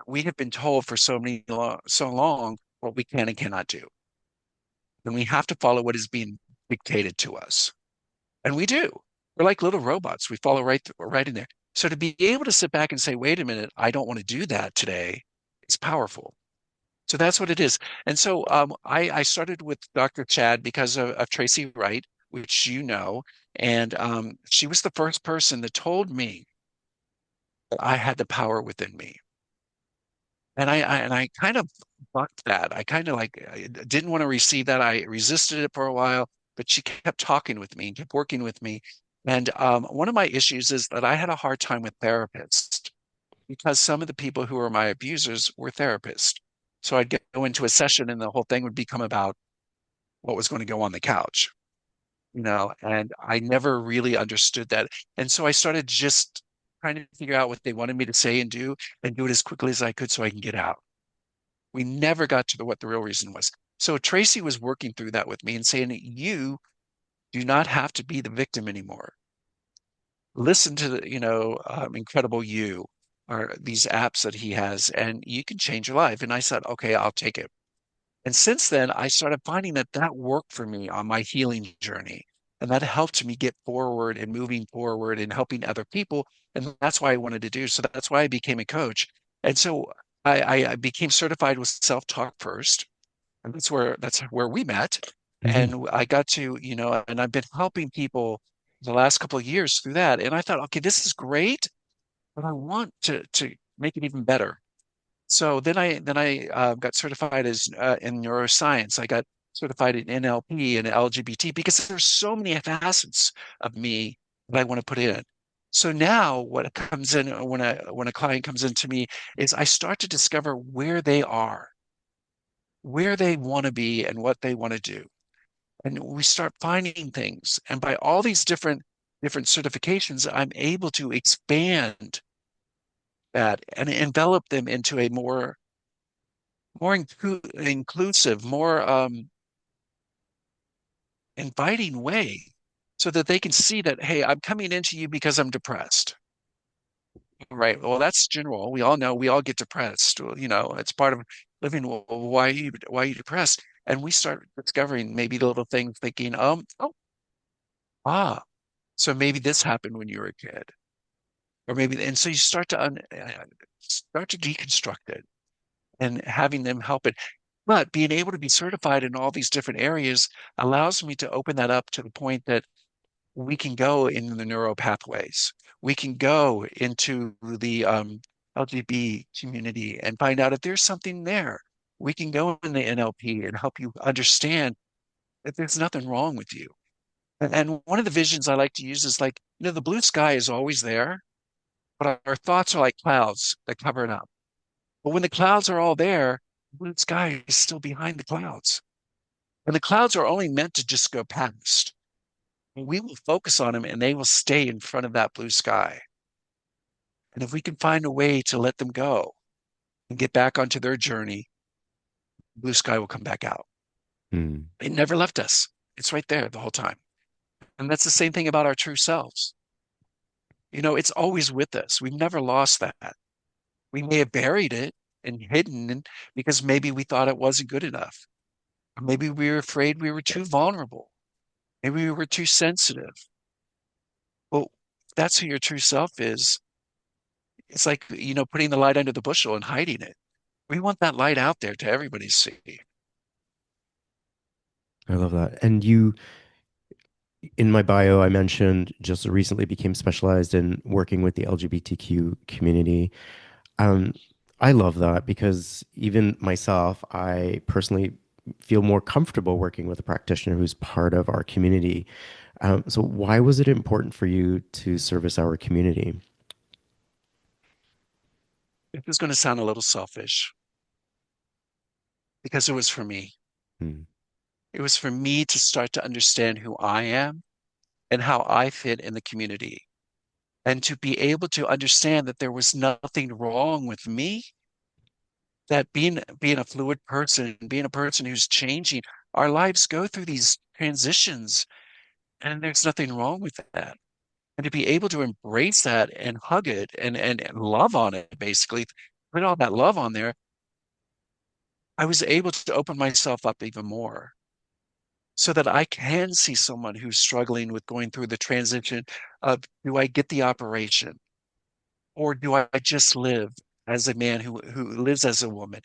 we have been told for so long what we can and cannot do. And we have to follow what is being dictated to us. And we do. We're like little robots. We follow right in there. So to be able to sit back and say, wait a minute, I don't want to do that today, it's powerful. So that's what it is. And so I started with Dr. Chad because of Tracy Wright, which you know, and she was the first person that told me that I had the power within me. And I kind of bucked that. I kind of like I didn't want to receive that. I resisted it for a while, but she kept talking with me and kept working with me. And one of my issues is that I had a hard time with therapists because some of the people who were my abusers were therapists. So I'd go into a session and the whole thing would become about what was going to go on the couch, and I never really understood that. And so I started just trying to figure out what they wanted me to say and do it as quickly as I could so I can get out. We never got to what the real reason was. So Tracy was working through that with me and saying, you do not have to be the victim anymore. Listen to the, Incredible You or these apps that he has, and you can change your life. And I said, okay, I'll take it. And since then, I started finding that that worked for me on my healing journey. And that helped me get forward and moving forward and helping other people. And that's why I wanted to do. So that's why I became a coach. And so I became certified with self-talk first. And that's where we met. Mhm. And I got to, and I've been helping people the last couple of years through that. And I thought, okay, this is great, but I want to make it even better. So then I got certified as in neuroscience. I got certified in NLP and LGBT because there's so many facets of me that I want to put in. So now what comes in when a client comes into me is I start to discover where they are, where they want to be, and what they want to do. And we start finding things. And by all these different certifications, I'm able to expand that and envelop them into a more inclusive, more inviting way so that they can see that, hey, I'm coming into you because I'm depressed. Right. Well, that's general. We all know we all get depressed. Well, it's part of living. Well, why are you depressed? And we start discovering maybe little things thinking, oh, so maybe this happened when you were a kid. Or maybe, and so you start to deconstruct it and having them help it. But being able to be certified in all these different areas allows me to open that up to the point that we can go in the neuro pathways. We can go into the LGBT community and find out if there's something there. We can go in the NLP and help you understand that there's nothing wrong with you. And one of the visions I like to use is like, the blue sky is always there, but our thoughts are like clouds that cover it up. But when the clouds are all there, the blue sky is still behind the clouds. And the clouds are only meant to just go past. We will focus on them and they will stay in front of that blue sky. And if we can find a way to let them go and get back onto their journey, blue sky will come back out. Mm. It never left us. It's right there the whole time. And that's the same thing about our true selves. It's always with us. We've never lost that. We may have buried it and hidden it because maybe we thought it wasn't good enough. Or maybe we were afraid we were too vulnerable. Maybe we were too sensitive. Well, if that's who your true self is. It's like, putting the light under the bushel and hiding it. We want that light out there to everybody see. I love that. And in my bio, I mentioned just recently became specialized in working with the LGBTQ community. Um, I love that because even myself, I personally feel more comfortable working with a practitioner who's part of our community. So why was it important for you to service our community? This is going to sound a little selfish because it was for me. Hmm. It was for me to start to understand who I am and how I fit in the community, and to be able to understand that there was nothing wrong with me, that being a fluid person, being a person who's changing, our lives go through these transitions, and there's nothing wrong with that. And to be able to embrace that and hug it and love on it, basically, put all that love on there, I was able to open myself up even more so that I can see someone who's struggling with going through the transition of, do I get the operation, or do I just live as a man who lives as a woman?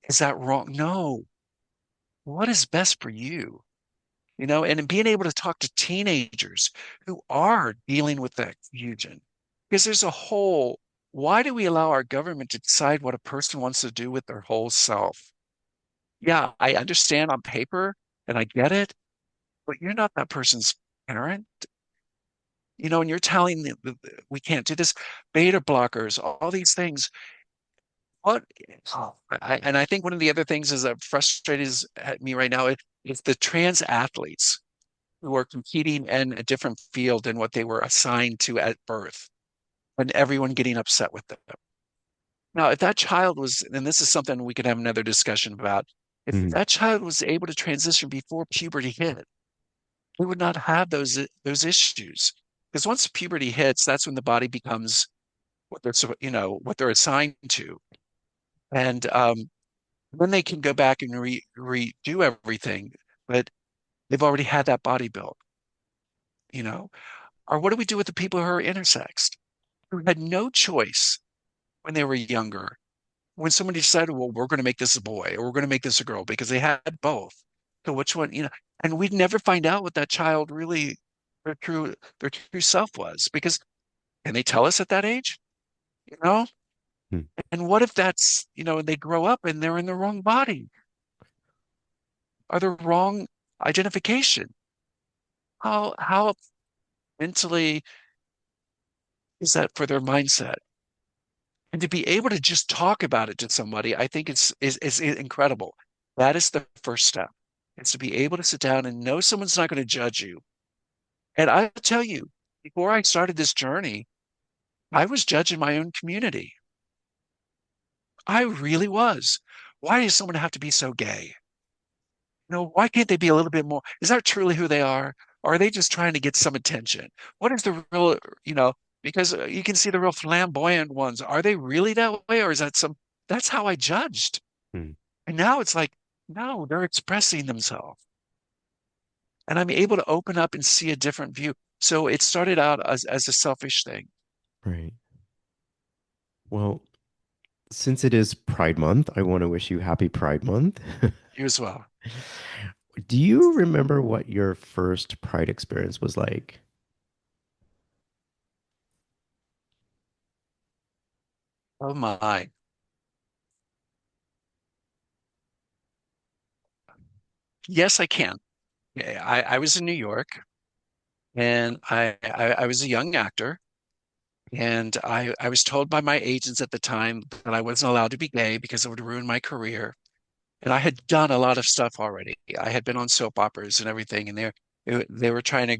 Is that wrong? No. What is best for you? And being able to talk to teenagers who are dealing with that fusion, because there's a whole, why do we allow our government to decide what a person wants to do with their whole self? Yeah, I understand on paper and I get it, but you're not that person's parent. And you're telling them we can't do this, beta blockers, all these things. What? And I think one of the other things is that frustrates at me right now is the trans athletes who are competing in a different field than what they were assigned to at birth, and everyone getting upset with them. Now, if that child was, and this is something we could have another discussion about, if Hmm. that child was able to transition before puberty hit, we would not have those issues. Because once puberty hits, that's when the body becomes what they're assigned to, and then they can go back and redo everything, but they've already had that body built, you know. Or what do we do with the people who are intersexed, who had no choice when they were younger? When somebody decided, well, we're going to make this a boy or we're going to make this a girl because they had both. So which one? And we'd never find out what that child really, their true self was, because can they tell us at that age? You know? Hmm. And what if they grow up and they're in the wrong body or the wrong identification? How mentally is that for their mindset? And to be able to just talk about it to somebody, I think is incredible. That is the first step. It's to be able to sit down and know someone's not going to judge you. And I'll tell you, before I started this journey, I was judging my own community. I really was. Why does someone have to be so gay? Why can't they be a little bit more? Is that truly who they are? Or are they just trying to get some attention? What is the real, because you can see the real flamboyant ones. Are they really that way? Or is that that's how I judged. Hmm. And now it's like, no, they're expressing themselves. And I'm able to open up and see a different view. So it started out as a selfish thing. Right. Well, since it is Pride Month, I want to wish you happy Pride Month. You as well. Do you remember what your first Pride experience was like? Oh my. Yes, I can. Yeah, I was in New York, and I was a young actor. And I was told by my agents at the time that I wasn't allowed to be gay because it would ruin my career. And I had done a lot of stuff already. I had been on soap operas and everything, and they were trying to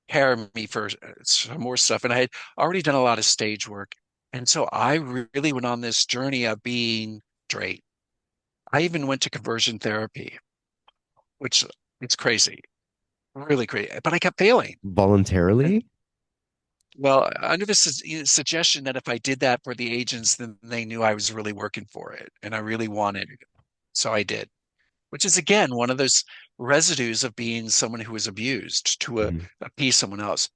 pair me for some more stuff. And I had already done a lot of stage work. And so I really went on this journey of being straight. I even went to conversion therapy, which it's crazy, really crazy. But I kept failing. And Voluntarily? well, under the suggestion that if I did that for the agents, then they knew I was really working for it and I really wanted it. So I did, which is again one of those residues of being someone who was abused to Mhm. appease someone else.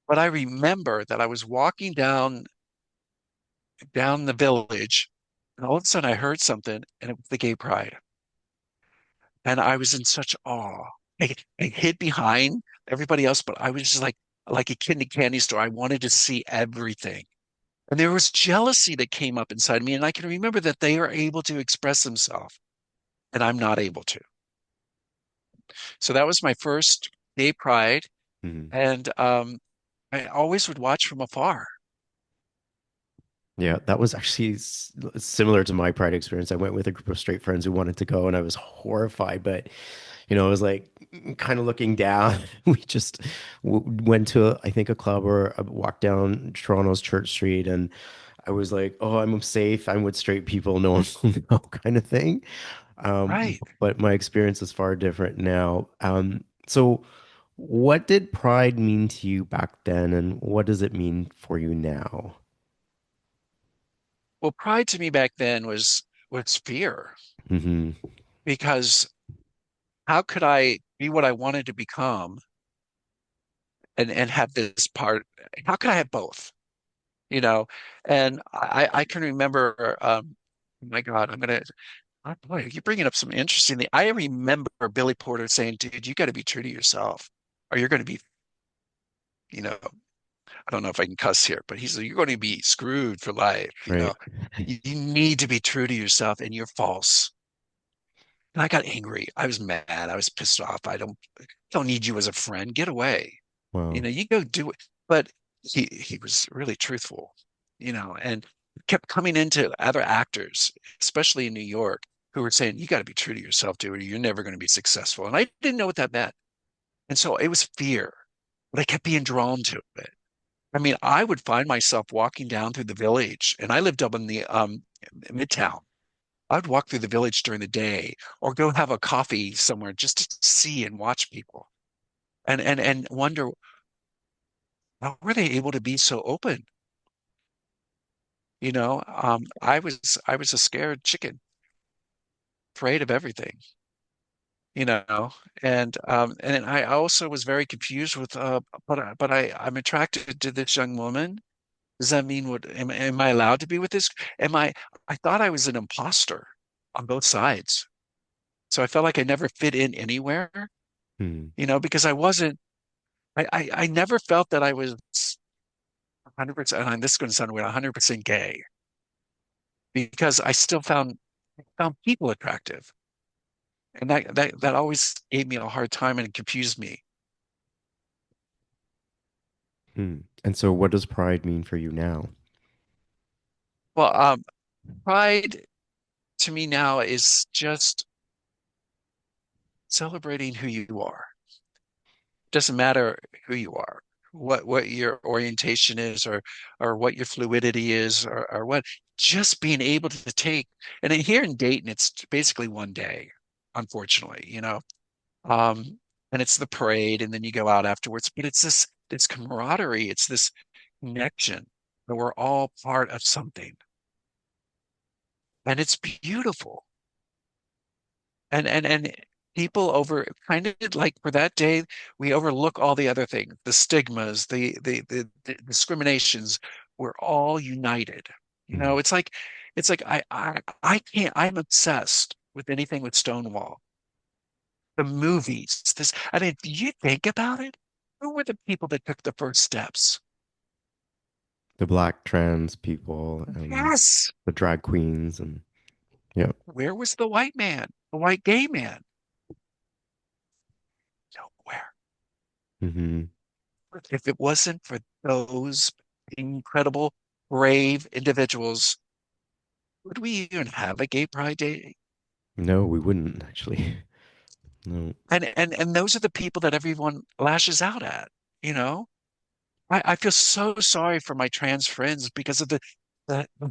But I remember that I was walking down the village, and all of a sudden I heard something, and it was the gay pride. And I was in such awe. I hid behind everybody else, but I was just like a kid in a candy store. I wanted to see everything. And there was jealousy that came up inside me. And I can remember that they are able to express themselves. and I'm not able to. So that was my first gay pride, Mhm. and I always would watch from afar. Yeah, that was actually similar to my pride experience. I went with a group of straight friends who wanted to go, and I was horrified. But it was like kind of looking down. We just went to, I think, a club or walked down Toronto's Church Street, and I was like, "Oh, I'm safe. I'm with straight people. No one will know," kind of thing. Right. But my experience is far different now. So, what did pride mean to you back then, and what does it mean for you now? Well, pride to me back then was fear Hmm. because how could I be what I wanted to become and have this part? How could I have both? You know, and I can remember, oh my God, oh boy, you're bringing up some interesting thing. I remember Billy Porter saying, dude, you got to be true to yourself or you're going to be, you know, I don't know if I can cuss here, but he said, you're going to be screwed for life. Right. You need to be true to yourself and you're false. And I got angry. I was mad. I was pissed off. I don't need you as a friend. Get away. Wow. You go do it. But he was really truthful, and kept coming into other actors, especially in New York, who were saying, you got to be true to yourself, dude, or you're never going to be successful. And I didn't know what that meant. And so it was fear, but I kept being drawn to it. I mean, I would find myself walking down through the village, and I lived up in the Midtown. I'd walk through the village during the day or go have a coffee somewhere just to see and watch people and wonder how were they able to be so open? I was a scared chicken, afraid of everything, you know, and I also was very confused with I'm attracted to this young woman. Does that mean what am I allowed to be with this? Am I thought I was an imposter on both sides. So I felt like I never fit in anywhere, Hmm. because I wasn't I never felt that I was 100%, and this is going to sound weird, 100% gay because I still found people attractive. And that always gave me a hard time and confused me. Hmm. And so, what does pride mean for you now? Well, pride to me now is just celebrating who you are. Doesn't matter who you are, what your orientation is, or what your fluidity is, or what just being able to take. And then here in Dayton, it's basically one day, unfortunately, Um, and it's the parade, and then you go out afterwards. But it's this camaraderie, it's this connection that we're all part of something, and it's beautiful. And people over kind of like for that day, we overlook all the other things, the stigmas, the discriminations. We're all united. Hmm. It's like I can't. I'm obsessed with anything with Stonewall. The movies. I mean, do you think about it? Who were the people that took the first steps? The black trans people and Yes. the drag queens, and yeah. Where was the white man, the white gay man? Nowhere. Hmm. If it wasn't for those incredible, brave individuals, would we even have a gay pride day? No, we wouldn't actually. No. And those are the people that everyone lashes out at, you know? I feel so sorry for my trans friends because of the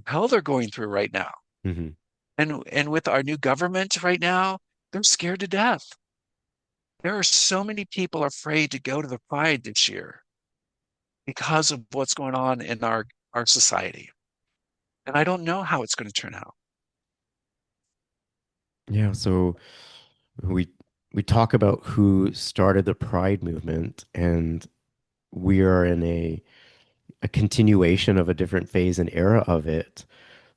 hell they're going through right now. Hmm. And with our new government right now, they're scared to death. There are so many people afraid to go to the Pride this year because of what's going on in our society. And I don't know how it's going to turn out. Yeah. So we we talk about who started the pride movement, and we are in a continuation of a different phase and era of it.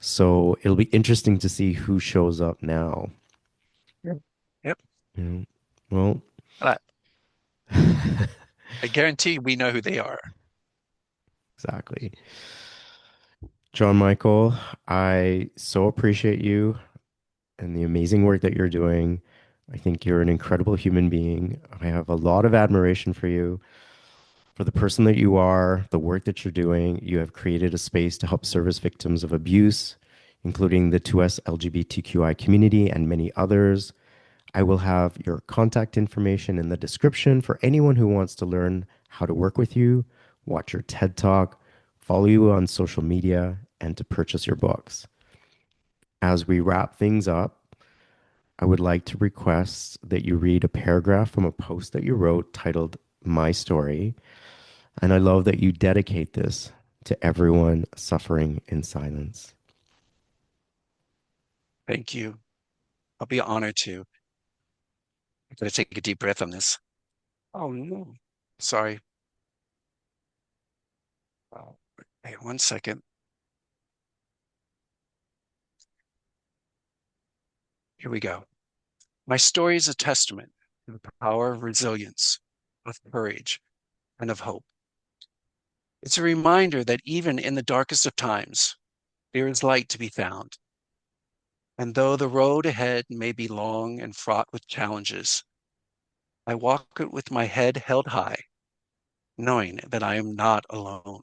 So it'll be interesting to see who shows up now. Yep. Yep. You Well, And I guarantee we know who they are. exactly. John Michael, I so appreciate you. and the amazing work that you're doing. I think you're an incredible human being. I have a lot of admiration for you, for the person that you are, the work that you're doing. You have created a space to help service victims of abuse, including the 2S LGBTQI community and many others. I will have your contact information in the description for anyone who wants to learn how to work with you, watch your TED Talk, follow you on social media, and to purchase your books. As we wrap things up, I would like to request that you read a paragraph from a post that you wrote titled My Story. And I love that you dedicate this to everyone suffering in silence. Thank you. I'll be honored to. I'm going to take a deep breath on this. Oh, no. Sorry. Hey, 1 second. Here we go. My story is a testament to the power of resilience, of courage, and of hope. It's a reminder that even in the darkest of times, there is light to be found. And though the road ahead may be long and fraught with challenges, I walk it with my head held high, knowing that I am not alone.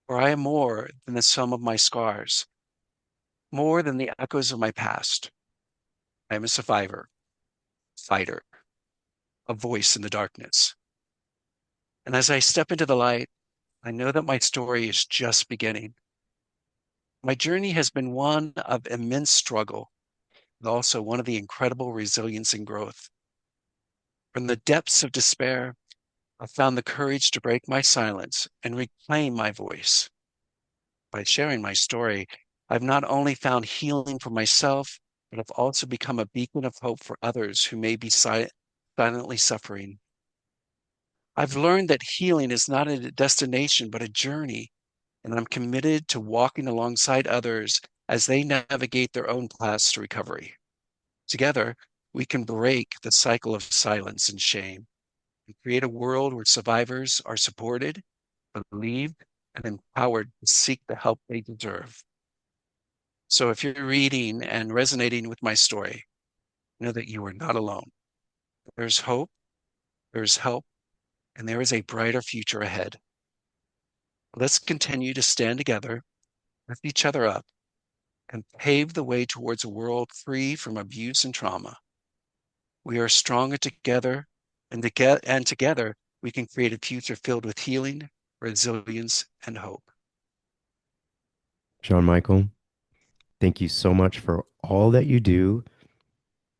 For I am more than the sum of my scars, more than the echoes of my past. I am a survivor, fighter, a voice in the darkness. And as I step into the light, I know that my story is just beginning. My journey has been one of immense struggle, but also one of the incredible resilience and growth. From the depths of despair, I found the courage to break my silence and reclaim my voice. By sharing my story, I've not only found healing for myself, but I've also become a beacon of hope for others who may be silently suffering. I've learned that healing is not a destination, but a journey, and I'm committed to walking alongside others as they navigate their own paths to recovery. Together, we can break the cycle of silence and shame and create a world where survivors are supported, believed, and empowered to seek the help they deserve. So if you're reading and resonating with my story, know that you are not alone. There's hope, there's help, and there is a brighter future ahead. Let's continue to stand together, lift each other up, and pave the way towards a world free from abuse and trauma. We are stronger together, and together we can create a future filled with healing, resilience, and hope. John Michael, thank you so much for all that you do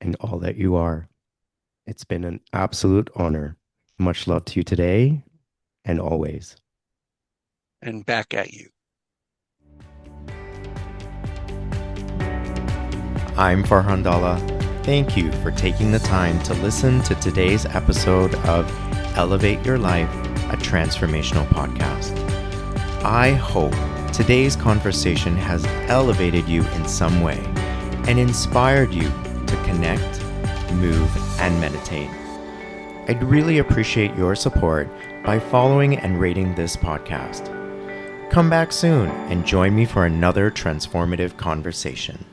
and all that you are. It's been an absolute honor. Much love to you today and always. And back at you. I'm Farhan Dalla. Thank you for taking the time to listen to today's episode of Elevate Your Life, a transformational podcast. I hope today's conversation has elevated you in some way and inspired you to connect, move, and meditate. I'd really appreciate your support by following and rating this podcast. Come back soon and join me for another transformative conversation.